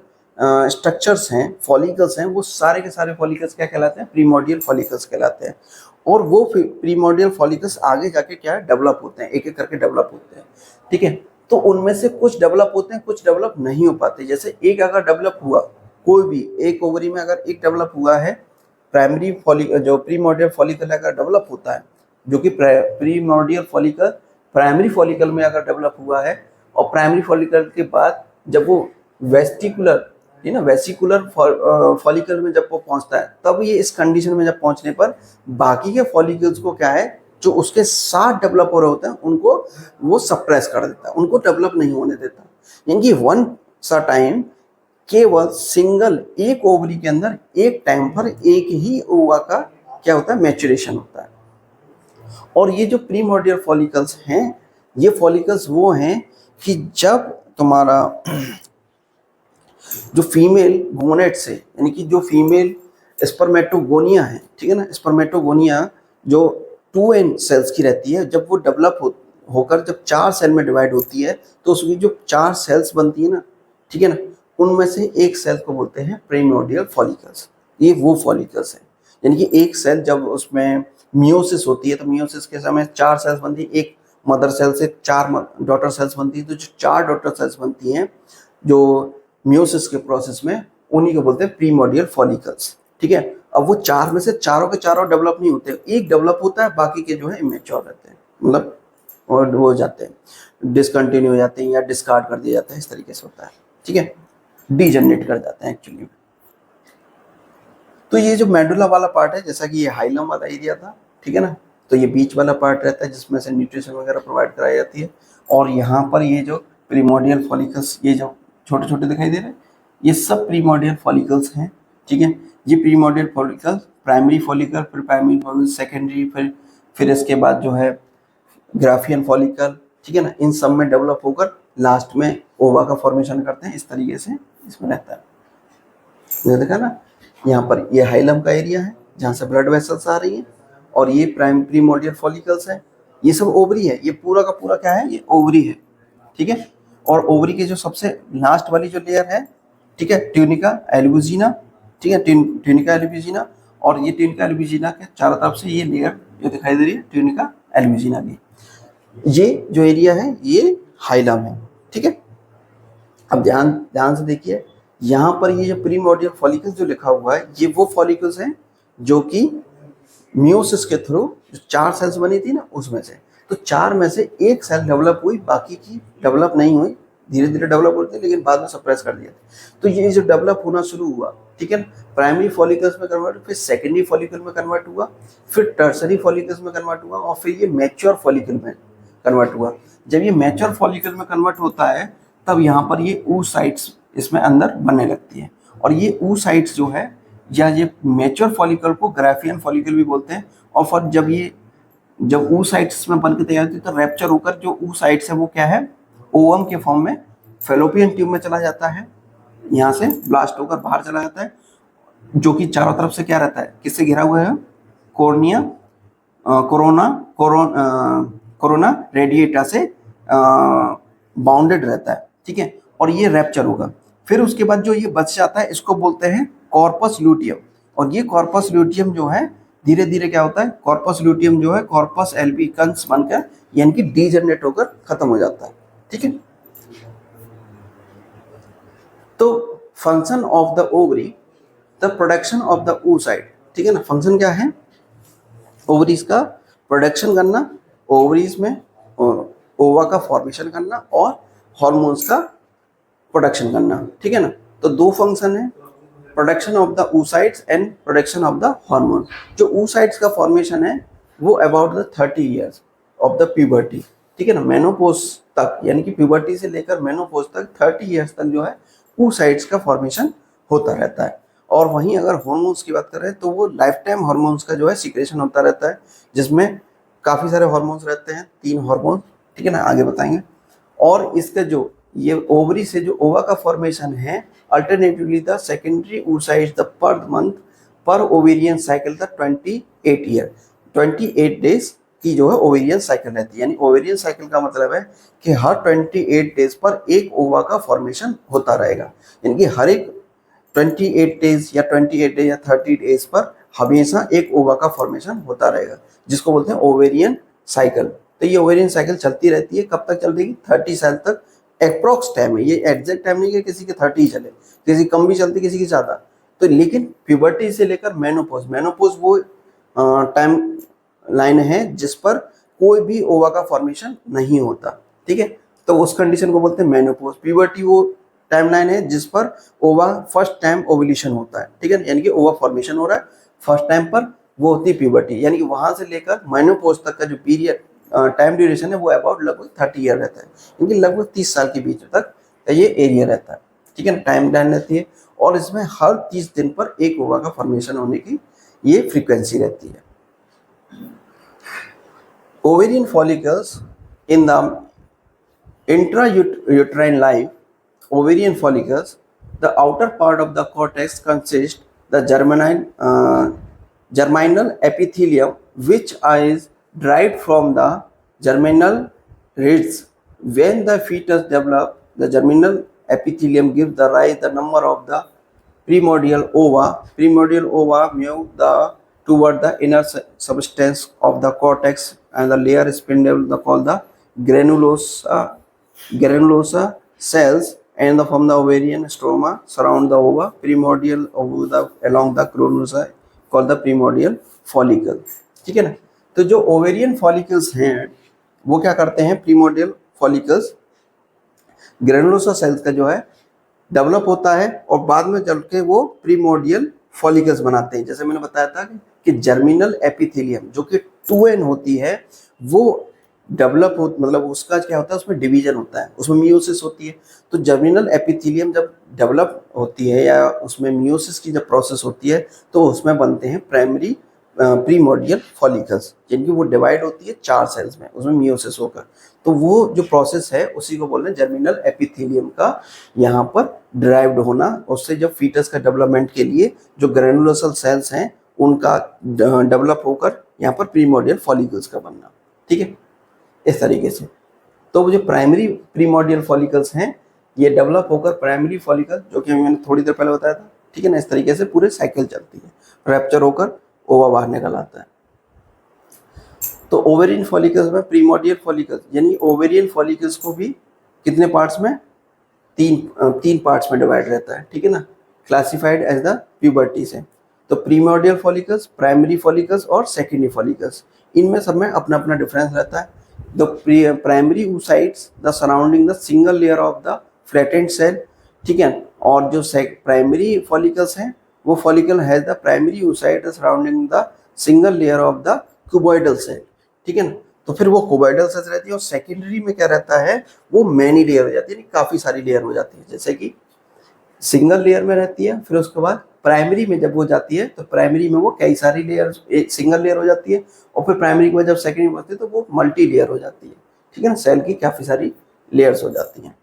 स्ट्रक्चर्स हैं, फॉलिकल्स हैं, वो सारे के सारे फॉलिकल्स क्या कहलाते हैं, प्रीमोर्डियल फॉलिकल्स कहलाते हैं। और वो प्रीमोर्डियल फॉलिकल्स आगे जाके क्या है, डेवलप होते हैं, एक एक करके डेवलप होते हैं, ठीक है। तो उनमें से कुछ डेवलप होते हैं, कुछ डेवलप नहीं हो पाते। जैसे एक अगर डेवलप हुआ, कोई भी एक ओवरी में अगर एक डेवलप हुआ है, प्राइमरी फॉलिकल, जो प्रीमोर्डियल फॉलिकल अगर डेवलप होता है, जो कि प्रीमोर्डियल फॉलिकल प्राइमरी फॉलिकल में अगर डेवलप हुआ है, और प्राइमरी फॉलिकल के बाद जब वो वेस्टिकुलर, है ना, वेसिकुलर फॉलिकल में जब वो पहुंचता है, तब ये इस कंडीशन में जब पहुंचने पर बाकी के फॉलिकल्स को क्या है, जो उसके साथ डेवलप हो रहे होते हैं, उनको वो सप्रेस कर देता है, उनको डेवलप नहीं होने देता। यानी कि वन सा टाइम केवल सिंगल एक ओवरी के अंदर एक टाइम पर एक ही ओवा का क्या होता है, मैच्योरेशन होता है। और ये जो प्रीमोर्डियल फॉलिकल्स हैं, ये फॉलिकल्स वो हैं कि जब तुम्हारा जो फीमेल गोनेट से, यानी कि जो फीमेल स्पर्मेटोगोनिया है, ठीक है ना, स्पर्मेटोगोनिया जो 2n सेल्स की रहती है, जब वो डेवलप होकर जब 4 सेल में डिवाइड होती है, तो उसकी जो 4 सेल्स बनती है ना, ठीक है ना, उनमें से एक सेल को बोलते हैं प्रीमोर्डियल फॉलिकल्स। ये वो फॉलिकल्स हैं, यानी कि एक सेल जब उसमें मियोसिस होती है, तो मियोसिस के समय 4 सेल्स बनती है, एक मदर सेल से 4 डॉटर सेल्स बनती है, तो जो 4 डॉटर सेल्स बनती हैं जो मियोसिस के प्रोसेस में, उन्हीं को बोलते हैं प्रीमोर्डियल फॉलिकल्स, ठीक है। अब वो चार में से चारों के चारों डेवलप नहीं होते, एक डेवलप होता है, बाकी के जो है इमेच्योर रहते हैं, मतलब और वो हो जाते हैं, डिसकंटिन्यू हो जाते हैं या डिस्कार्ड कर दिया जाता है, इस तरीके से होता है, ठीक है, डीजनरेट कर जाते हैं एक्चुअली। तो ये जो मेडुला वाला पार्ट है, जैसा कि ये हाइलम वाला एरिया था, ठीक है ना, तो ये बीच वाला पार्ट रहता है जिसमें से न्यूट्रिशन वगैरह प्रोवाइड कराई जाती है। और यहाँ पर ये जो प्रीमोडियल फॉलिकल्स, ये जो छोटे छोटे दिखाई दे रहे हैं, ये सब प्रीमोडियल फॉलिकल्स हैं, ठीक है। ये प्रीमोडियल फॉलिकल्स, प्राइमरी फॉलिकल, फिर प्राइमरी फॉलिकल, सेकेंडरी, फिर इसके बाद जो है ग्राफियन फॉलिकल, ठीक है ना, इन सब में डेवलप होकर लास्ट में ओवा का फॉर्मेशन करते हैं, इस तरीके से इसमें रहता है। ये देखा ना, यहाँ पर ये हाइलम का एरिया है जहाँ से ब्लड वेसल्स आ रही हैं, और ये प्रीमोडियल फॉलिकल्स है, ये सब ओवरी है, ये पूरा का पूरा क्या है, ये ओवरी है, ठीक है। और ओवरी के जो सबसे लास्ट वाली जो लेयर है, ठीक है, ट्यूनिका एल्बुजिना, ठीक है, ट्यूनिका एल्बुजिना, और ये ट्यूनिका एल्बुजिना के चारों तरफ से ये लेयर जो दिखाई दे रही है ट्यूनिका एल्बुजिना की, ये जो एरिया है ये हाइलम है, ठीक है। अब ध्यान से देखिए, यहाँ पर ये जो प्रीमोडियल फॉलिकल्स जो लिखा हुआ है, ये वो फॉलिकल्स हैं जो कि मियोसिस के थ्रू जो 4 सेल्स बनी थी ना, उसमें से, तो 4 में से एक सेल डेवलप हुई, बाकी की डेवलप नहीं हुई, धीरे धीरे डेवलप होती है लेकिन बाद में सप्रेस कर दिया। तो ये जो डेवलप होना शुरू हुआ, ठीक है, प्राइमरी फॉलिकल्स में कन्वर्ट, फिर सेकेंडरी फॉलिकल में कन्वर्ट हुआ, फिर टर्सरी फॉलिकल्स में कन्वर्ट हुआ, और फिर ये मैच्योर फॉलिकल में कन्वर्ट हुआ। जब ये मैच्योर फॉलिकल में कन्वर्ट होता है, तब यहाँ पर ये oocytes इसमें अंदर बनने लगती है, और ये oocytes जो है, या ये मैच्योर फॉलिकल को ग्राफियन फॉलिकल भी बोलते हैं। और फिर जब oocytes में बन के तैयार होती है, तो रैप्चर होकर जो oocytes है वो क्या है, ओवम के फॉर्म में फेलोपियन ट्यूब में चला जाता है, यहाँ से ब्लास्ट होकर बाहर चला जाता है, जो कि चारों तरफ से क्या रहता है, किससे घिरा हुआ है, कोर्निया, कोरोना रेडिएटा से बाउंडेड रहता है, ठीक है। और ये रैप्चर होगा, फिर उसके बाद जो ये बच जाता है, इसको बोलते हैं कॉर्पस ल्यूटियम, और ये कॉर्पस ल्यूटियम जो है धीरे धीरे क्या होता है, कॉर्पस ल्यूटियम जो है कॉर्पस एल्बिकन्स बनकर यानी कि डीजनरेट होकर खत्म हो जाता है, ठीक है। तो function of the ovary, the production of the oocyte, ठीक है ना, फंक्शन क्या है, ओवरीज का प्रोडक्शन करना, ओवरीज में ओवा का फॉर्मेशन करना, और हार्मोन्स का प्रोडक्शन करना, ठीक है ना। तो दो फंक्शन है, production of the oocytes and production of the hormone. जो oocytes का फॉर्मेशन है वो about the 30 years of the puberty, ठीक है ना, मेनोपोज तक, यानी कि प्यूबर्टी से लेकर मेनोपोज तक 30 ईयर्स तक जो है oocytes का फॉर्मेशन होता रहता है। और वहीं अगर हार्मोन्स की बात करें तो वो लाइफ टाइम हार्मोन्स का जो है सीक्रेशन होता रहता है, जिसमें काफ़ी सारे हार्मोन्स रहते हैं, 3 हार्मोन, ठीक है ना, आगे बताएंगे। और इसका जो ये ओवरी से जो ओवा का फॉर्मेशन है, alternatively the secondary oocytes the per month per ovarian cycle the 28 year, 28 days की जो है ओवेरियन साइकिल रहती है। यानी ओवेरियन साइकिल का मतलब है कि हर 28 डेज पर एक ओवा का फॉर्मेशन होता रहेगा, यानी कि हर एक 28 डेज या 28 डेज या 30 डेज पर हमेशा एक ओवा का फॉर्मेशन होता रहेगा, जिसको बोलते हैं ओवेरियन साइकिल। तो ये ओवेरियन साइकिल चलती रहती है, कब तक चल रही है, 30 साल तक अप्रोक्स टाइम है, ये एग्जैक्ट टाइम नहीं है, किसी के 30 चले, किसी कम भी चलती, किसी की ज़्यादा। तो लेकिन प्यूबर्टी से लेकर मेनोपोज, मेनोपोज वो टाइम लाइन है जिस पर कोई भी ओवा का फॉर्मेशन नहीं होता, ठीक है। तो उस कंडीशन को बोलते हैं मेनोपोज। प्यूबर्टी वो टाइम लाइन है जिस पर ओवा फर्स्ट टाइम ओवुलेशन होता है, ठीक है, यानी कि ओवा फॉर्मेशन हो रहा है फर्स्ट टाइम पर, वो होती है प्यूबर्टी। यानी कि वहाँ से लेकर मेनोपोज तक का जो पीरियड टाइम ड्यूरेशन है वो अबाउट लगभग 30 ईयर रहता है, यानी लगभग 30 साल के बीच तक ये एरिया रहता है, ठीक है ना, टाइम लाइन रहती है। और इसमें हर 30 दिन पर एक ओवा का फॉर्मेशन होने की ये फ्रीक्वेंसी रहती है। Ovarian follicles in the intrauterine life, ovarian follicles, the outer part of the cortex consists the germinal epithelium, which is derived from the germinal roots. When the fetus develops, the germinal epithelium gives the rise the number of the primordial ova. Primordial ova move toward the inner substance of the cortex, and the layer spindle called the granulosa cells and from the ovarian stroma surround the ova. Primordial ova along the granulosa called the primordial follicle, ठीक है ना। तो जो ovarian follicles हैं वो क्या करते हैं, प्रीमोर्डियल फॉलिकल्स ग्रेनुलोसा सेल्स का जो है डेवलप होता है और बाद में चल के वो प्रीमोर्डियल फॉलिकल्स बनाते हैं। जैसे मैंने बताया था कि जर्मिनल एपिथेलियम जो कि 2n होती है वो डेवलप हो, मतलब उसका क्या होता है, उसमें डिवीजन होता है, उसमें मियोसिस होती है। तो जर्मिनल एपिथेलियम जब डेवलप होती है या उसमें मियोसिस की जब प्रोसेस होती है तो उसमें बनते हैं प्राइमरी प्रीमोर्डियल फॉलिकल्स, जिनकी वो डिवाइड होती है 4 सेल्स में, उसमें मियोसिस होकर। तो वो जो प्रोसेस है उसी को बोल रहे हैं जर्मिनल एपिथेलियम का यहाँ पर डिराइव्ड होना। उससे जब फीटस का डेवलपमेंट के लिए जो ग्रेनुलोसल सेल्स हैं उनका डेवलप होकर यहाँ पर प्रीमोर्डियल फॉलिकल्स का बनना, ठीक है, इस तरीके से। तो वो जो प्राइमरी प्रीमोर्डियल फॉलिकल्स हैं ये डेवलप होकर प्राइमरी फॉलिकल, जो कि मैंने थोड़ी देर पहले बताया था, ठीक है ना, इस तरीके से पूरे साइकिल चलती है, रैप्चर होकर ओवा बाहर निकल आता है। तो ओवेरियन फॉलिकल्स में प्रीमोर्डियल फॉलिकल्स यानी ओवेरियन फॉलिकल्स को भी कितने पार्ट्स में, तीन पार्ट्स में डिवाइड रहता है, ठीक है ना, क्लासिफाइड एज द प्यूबर्टी से। तो प्रीमोर्डियल फॉलिकल्स, प्राइमरी फॉलिकल्स और सेकेंडरी फॉलिकल्स, इनमें सब में अपना अपना डिफरेंस रहता है। The primary oocytes the surrounding the single layer of the flattened cell, ठीक है, और जो प्राइमरी फॉलिकल्स हैं वो follicle has the primary oocyte surrounding the single layer of the cuboidal cell, ठीक है ना। तो फिर वो क्यूबॉइडल सेल्स रहती है और सेकेंडरी में क्या रहता है, वो मैनी लेयर हो जाती है, काफ़ी सारी लेयर हो जाती है। जैसे कि सिंगल लेयर में रहती है, फिर उसके बाद प्राइमरी में जब वो जाती है तो प्राइमरी में वो कई सारी लेयर, एक सिंगल लेयर हो जाती है, और फिर प्राइमरी के बाद जब सेकेंडरी में होती है तो वो मल्टी लेयर हो जाती है, ठीक है ना, सेल की काफ़ी सारी लेयर्स हो जाती हैं।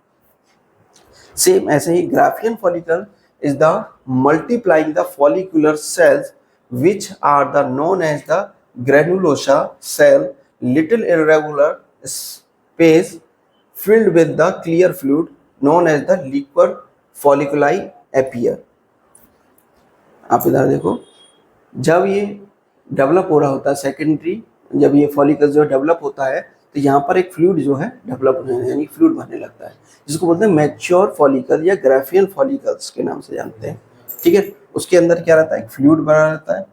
सेम ऐसे ही Graafian follicle is the multiplying the follicular cells which are the known as the granulosa cell, little irregular space filled with the clear fluid known as the liquor folliculi appear। आप इधर देखो, जब ये develop हो रहा होता है secondary, जब ये फॉलिकल जो डेवलप होता है तो यहाँ पर एक फ्लूइड जो है डेवलप होने यानी फ्लूइड बनने लगता है, जिसको बोलते हैं मैच्योर फॉलिकल या ग्राफियन फॉलिकल्स के नाम से जानते हैं, ठीक है। उसके अंदर क्या रहता है, एक फ्लूइड बना रहता है,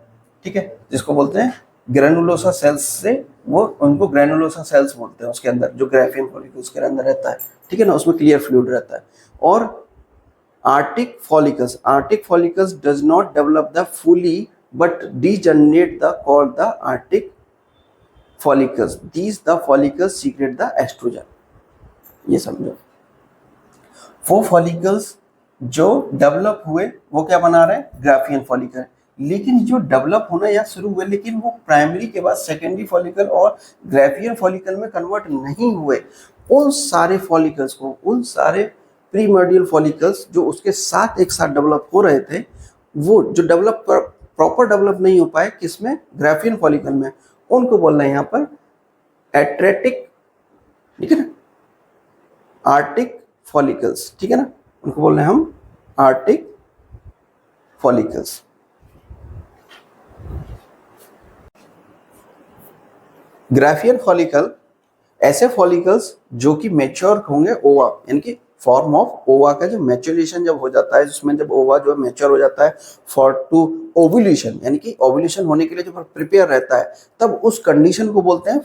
ठीक है, जिसको बोलते हैं ग्रेनुलोसा सेल्स से, वो उनको ग्रेनुलोसा सेल्स बोलते हैं। उसके अंदर जो ग्राफियन फॉलिकल्स के अंदर रहता है, ठीक है ना, उसमें क्लियर फ्लूइड रहता है। और Arctic follicles does not develop the fully but degenerate the called the arctic follicles. These the follicles secrete the estrogen। ये समझो, वो फॉलिकल्स जो डेवलप हुए वो क्या बना रहे हैं, ग्राफियन फॉलिकल। लेकिन जो डेवलप होना या शुरू हुए लेकिन वो प्राइमरी के बाद सेकेंडरी फॉलिकल और ग्राफियन फॉलिकल में कन्वर्ट नहीं हुए, उन सारे फॉलिकल्स को, उन सारे प्रीमोर्डियल फॉलिकल्स जो उसके साथ एक साथ डेवलप हो रहे थे, वो जो डेवलप प्रॉपर डेवलप नहीं हो पाए किसमें, ग्राफियन फॉलिकल में, उनको बोलना है यहाँ पर एट्रेटिक, ठीक है ना, आर्टिक फॉलिकल्स, ठीक है ना, उनको बोलना है हम आर्टिक फॉलिकल्स। ग्राफियन फॉलिकल ऐसे फॉलिकल्स जो कि मैच्योर होंगे ओवा, यानी कि फॉर्म ऑफ ओवा का जो मैच्योरेशन जब हो जाता है, जिसमें जब ओवा जो मैच्योर हो जाता है फॉर टू ओव्यूलेशन, यानी कि ओव्यूलेशन होने के लिए जब प्रिपेयर रहता है, तब उस कंडीशन को बोलते हैं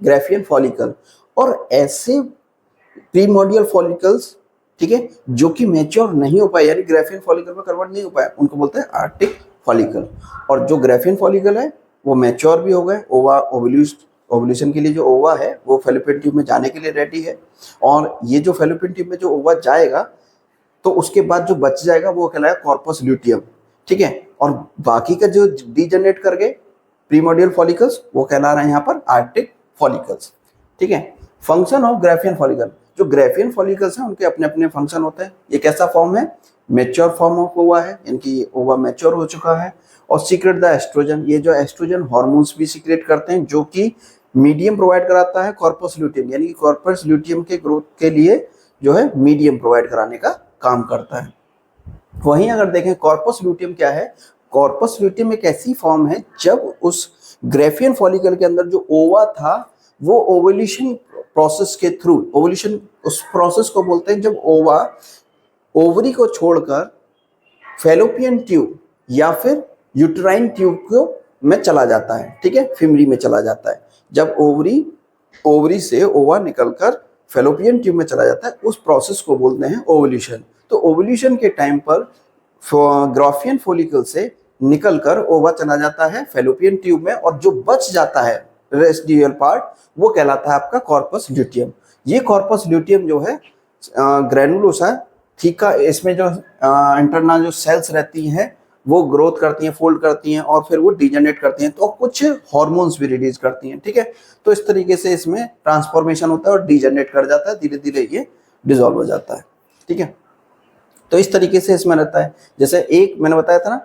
ग्राफियन फॉलिकल। और ऐसे प्रीमोर्डियल फॉलिकल्स, ठीक है, जो कि मैच्योर नहीं हो पाए यानी ग्राफियन फॉलिकल में कन्वर्ट नहीं हो पाए, उनको बोलते हैं आर्टिक फॉलिकल। और जो ग्राफियन फॉलिकल है वो मैच्योर भी हो गए, ओवा ओव्यूलेशन के लिए जो ओवा है वो फैलोपियन ट्यूब में जाने के लिए रेडी है, और ये जो फैलोपियन ट्यूब में जो ओवा जाएगा तो उसके बाद जो बच जाएगा वो कहलाएगा कॉर्पस ल्यूटियम, ठीक है। और बाकी का जो डीजनरेट कर गए प्रीमोर्डियल फॉलिकल्स वो कहला रहे हैं यहाँ पर आर्टिक फॉलिकल्स, ठीक है। फंक्शन ऑफ ग्राफियन फॉलिकल, जो ग्राफियन फॉलिकल्स हैं उनके अपने अपने फंक्शन होते हैं। ये कैसा फॉर्म है, मैच्योर फॉर्म ऑफ ओवा है, यानी ओवा मैच्योर हो चुका है, और सीक्रेट द एस्ट्रोजन, ये जो एस्ट्रोजन हार्मोन्स भी सीक्रेट करते हैं जो कि मीडियम प्रोवाइड कराता है कॉर्पस ल्यूटियम, यानी कि कॉर्पस ल्यूटियम के ग्रोथ के लिए जो है मीडियम प्रोवाइड कराने का काम करता है। वहीं अगर देखें कॉर्पस ल्यूटियम क्या है, कॉर्पस ल्यूटियम एक ऐसी फॉर्म है जब उस ग्राफियन फॉलिकल के अंदर जो ओवा था वो ओवुलेशन प्रोसेस के थ्रू, ओवुलेशन उस प्रोसेस को बोलते हैं जब ओवा ओवरी को छोड़कर फैलोपियन ट्यूब या फिर यूट्राइन ट्यूब को में चला जाता है, ठीक है, फिमरी में चला जाता है। जब ओवरी से ओवा निकलकर फेलोपियन ट्यूब में चला जाता है, उस प्रोसेस को बोलते हैं ओवुलेशन। तो ओवुलेशन के टाइम पर ग्राफियन फॉलिकल से निकलकर ओवा चला जाता है फेलोपियन ट्यूब में, और जो बच जाता है रेसिडुअल पार्ट वो कहलाता है आपका कॉर्पस ल्यूटियम। ये कॉर्पस ल्यूटियम जो है ग्रैनुलोसा थीका, इसमें जो इंटरनल जो सेल्स रहती हैं वो ग्रोथ करती हैं, फोल्ड करती हैं, और फिर वो डिजेनरेट करती हैं, तो कुछ हार्मोन्स भी रिलीज करती हैं, ठीक है। तो इस तरीके से इसमें ट्रांसफॉर्मेशन होता है और डिजेनरेट कर जाता है, धीरे धीरे ये डिसॉल्व हो जाता है, ठीक है। तो इस तरीके से इसमें रहता है। जैसे एक मैंने बताया था ना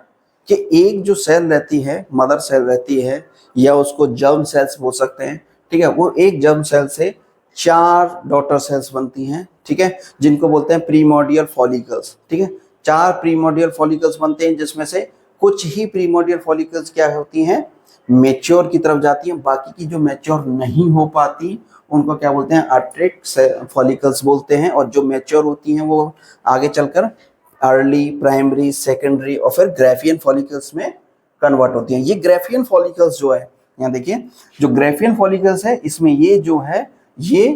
कि एक जो सेल रहती है, मदर सेल रहती है, या उसको जर्म सेल्स बोल सकते हैं, ठीक है, वो एक जर्म सेल से 4 डॉटर सेल्स बनती हैं, ठीक है, जिनको बोलते हैं प्रीमोर्डियल फॉलिकल्स, ठीक है। 4 प्रीमोर्डियल फॉलिकल्स बनते हैं, जिसमें से कुछ ही प्रीमोर्डियल फॉलिकल्स क्या होती हैं, मैच्योर की तरफ जाती हैं, बाकी की जो मैच्योर नहीं हो पाती उनको क्या बोलते हैं, अट्रिक फॉलिकल्स बोलते हैं, और जो मैच्योर होती हैं वो आगे चलकर अर्ली, प्राइमरी, सेकेंडरी और फिर ग्राफियन फॉलिकल्स में कन्वर्ट होती हैं। ये ग्राफियन फॉलिकल्स जो है, यहाँ देखिए, जो ग्राफियन फॉलिकल्स है इसमें ये जो है ये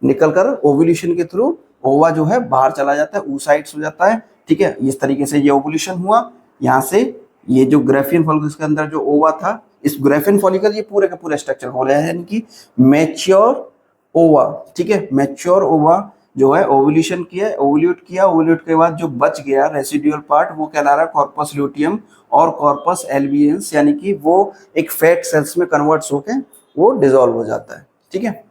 निकलकर ओवुलेशन के थ्रू ओवा जो है बाहर चला जाता है, oocytes हो जाता है, ठीक है। इस तरीके से ये ओवुलेशन हुआ, यहाँ से ये जो ग्राफियन फॉलिकल्स के अंदर जो ओवा था, इस ग्राफियन फॉलिकल ये पूरे का पूरे स्ट्रक्चर हो रहा है, यानी कि मैच्योर ओवा, ठीक है, मैच्योर ओवा जो है ओवुलेशन किया, ओवुलेट किया, ओवुलेट के बाद जो बच गया रेसिडुअल पार्ट वो कहला रहा है कॉर्पस ल्यूटियम और कॉर्पस एल्बियंस, यानी कि वो एक फैट सेल्स में कन्वर्ट्स होके वो डिसॉल्व हो जाता है, ठीक है।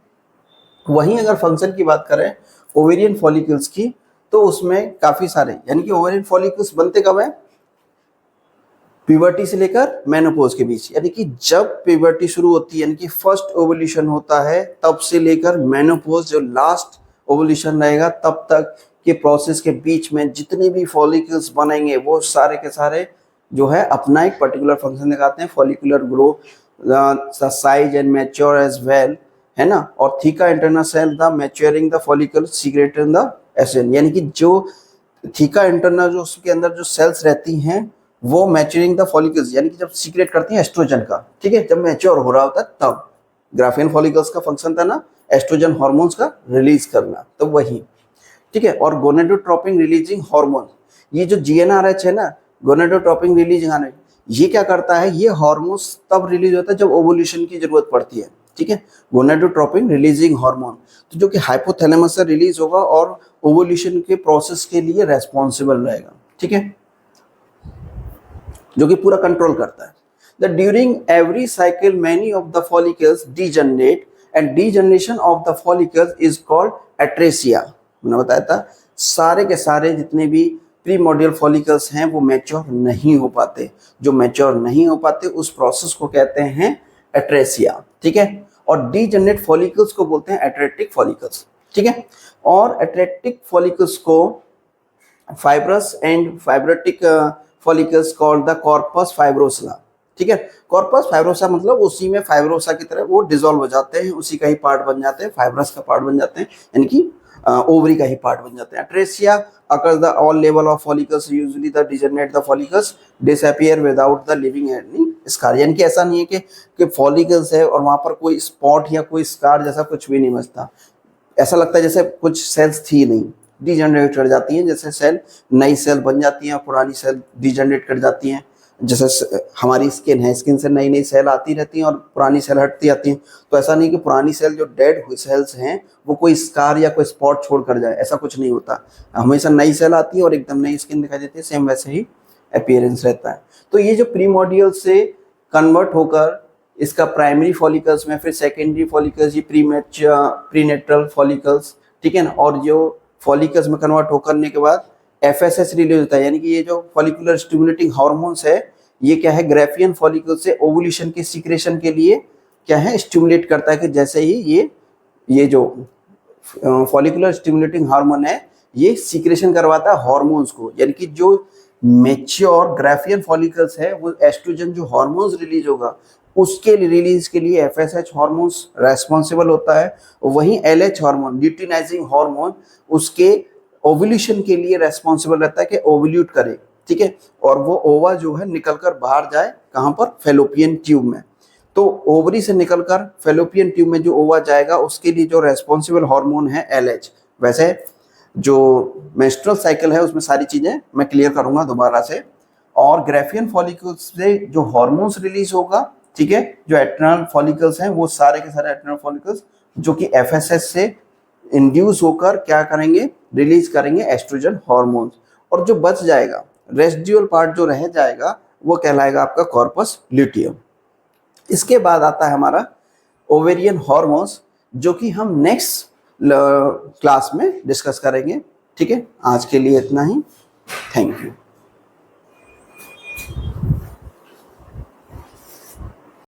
वहीं अगर फंक्शन की बात करें ओवेरियन फॉलिकल्स की, तो उसमें काफी सारे, यानी कि ओवेरियन फॉलिकल्स बनते कब है, प्यूबर्टी से लेकर मेनोपॉज के बीच, यानी कि जब प्यूबर्टी शुरू होती है, यानी कि फर्स्ट ओवुलेशन होता है, तब से लेकर मेनोपॉज जो लास्ट ओवुलेशन रहेगा तब तक के प्रोसेस के बीच में जितने भी फॉलिकल्स बनेंगे वो सारे के सारे जो है अपना एक पर्टिकुलर फंक्शन दिखाते हैं, follicular grow, size and mature as well, है ना। और theca internal cell the maturing the follicle secrete in the essence, यानी कि जो थीका इंटरनल जो उसके अंदर जो सेल्स रहती हैं वो मैच्योरिंग द फॉलिकल्स, यानी कि जब सीक्रेट करती हैं एस्ट्रोजन का, ठीक है, जब मैच्योर हो रहा होता है तब। ग्राफियन फॉलिकल्स का फंक्शन था ना एस्ट्रोजन हार्मोन्स का रिलीज करना, तो वही, ठीक है। और गोनेडोट्रोपिन रिलीजिंग हार्मोन, ये जो GnRH है ना, गोनेडोट्रोपिन रिलीजिंग हार्मोन, ये क्या करता है, ये हार्मोन्स तब रिलीज होता है जब ओवुलेशन की जरूरत पड़ती है, ठीक है, गोनेडोट्रोपिन रिलीजिंग हार्मोन, तो जो कि हाइपोथैलेमस से रिलीज होगा और ओवुलेशन के प्रोसेस के लिए रेस्पॉन्सिबल रहेगा, ठीक है, जो कि पूरा कंट्रोल करता है। The during every cycle many of the follicles degenerate and degeneration of the follicles is called atresia. मैंने बताया था सारे के सारे जितने भी प्रीमोर्डियल फॉलिकल्स हैं वो मैच्योर नहीं हो पाते, जो मैच्योर नहीं हो पाते उस प्रोसेस को कहते हैं एट्रेसिया, ठीक है। और डीजनरेट फॉलिकल्स को बोलते हैं एट्रेटिक फॉलिकल्स, ठीक है। और एट्रेटिक फॉलिकल्स को fibrous and fibratic follicles called the corpus fibrosa, ठीक है। कॉर्पस फाइब्रोसा मतलब उसी में फाइब्रोसा की तरह वो डिसॉल्व हो जाते हैं, उसी का ही पार्ट बन जाते हैं, फाइब्रस का पार्ट बन जाते हैं, यानी कि ओवरी का ही पार्ट बन जाते हैं। Atresia occurs the all level of follicles, usually the degenerate the follicles disappear without the living any scar, यानी कि ऐसा नहीं है कि फॉलिकल्स है और वहां पर कोई स्पॉट या कोई स्कार जैसा कुछ भी नहीं बचता, ऐसा लगता है जैसे कुछ सेल्स थी नहीं, डिजनरेट कर जाती हैं, जैसे सेल नई सेल बन जाती हैं, पुरानी सेल डिजनरेट कर जाती हैं, जैसे हमारी स्किन है, स्किन से नई नई सेल आती रहती हैं और पुरानी सेल हटती आती हैं, तो ऐसा नहीं कि पुरानी सेल जो डेड हुई सेल्स हैं वो कोई स्कार या कोई स्पॉट छोड़ कर जाए, ऐसा कुछ नहीं होता, हमेशा नई सेल आती है और एकदम नई स्किन दिखाई देती है, सेम वैसे ही अपीयरेंस रहता है। तो ये जो प्रीमोर्डियल से कन्वर्ट होकर इसका प्राइमरी फॉलिकल्स में, फिर सेकेंडरी फॉलिकल्स, ये प्रीनेटल फॉलिकल्स, ठीक है ना, और जो फॉलिकल्स में कन्वर्ट होकर के बाद FSH रिलीज होता है, यानी कि ये जो फॉलिकुलर स्टिमुलेटिंग हार्मोन्स है ये क्या है, ग्राफियन फॉलिकल से ओवुलेशन के सीक्रेशन के लिए क्या है, स्टिमुलेट करता है, कि जैसे ही ये जो फॉलिकुलर स्टिमुलेटिंग हार्मोन है ये सीक्रेशन करवाता है हार्मोन्स को, यानी कि जो मैच्योर ग्राफियन फॉलिकल्स है वो एस्ट्रोजन जो हार्मोन्स रिलीज होगा उसके रिलीज के लिए FSH हार्मोन्स रेस्पॉन्सिबल होता है, वहीं LH हार्मोन ल्यूटिनाइजिंग हार्मोन उसके ओवुलेशन के लिए रेस्पॉन्सिबल रहता है कि ओवुलेट करे, ठीक है, और वो ओवा जो है निकल कर बाहर जाए कहाँ पर, फेलोपियन ट्यूब में। तो ओवरी से निकलकर फेलोपियन ट्यूब में जो ओवा जाएगा उसके लिए जो रेस्पॉन्सिबल हार्मोन है LH। वैसे जो मेंस्ट्रुअल साइकिल है उसमें सारी चीजें मैं क्लियर करूंगा दोबारा से। और ग्रेफियन फॉलिकल्स से जो हार्मोन्स रिलीज होगा, ठीक है, जो एड्रेनल फॉलिकल्स हैं वो सारे के सारे एड्रेनल फॉलिकल्स जो कि FSH से इंड्यूस होकर क्या करेंगे, रिलीज करेंगे एस्ट्रोजन हार्मोन्स। और जो बच जाएगा, रेसिडुअल पार्ट जो रह जाएगा, वो कहलाएगा आपका कॉर्पस ल्यूटियम। इसके बाद आता है हमारा ओवेरियन हार्मोन्स, जो कि हम नेक्स्ट क्लास में डिस्कस करेंगे। ठीक है, आज के लिए इतना ही। Thank you.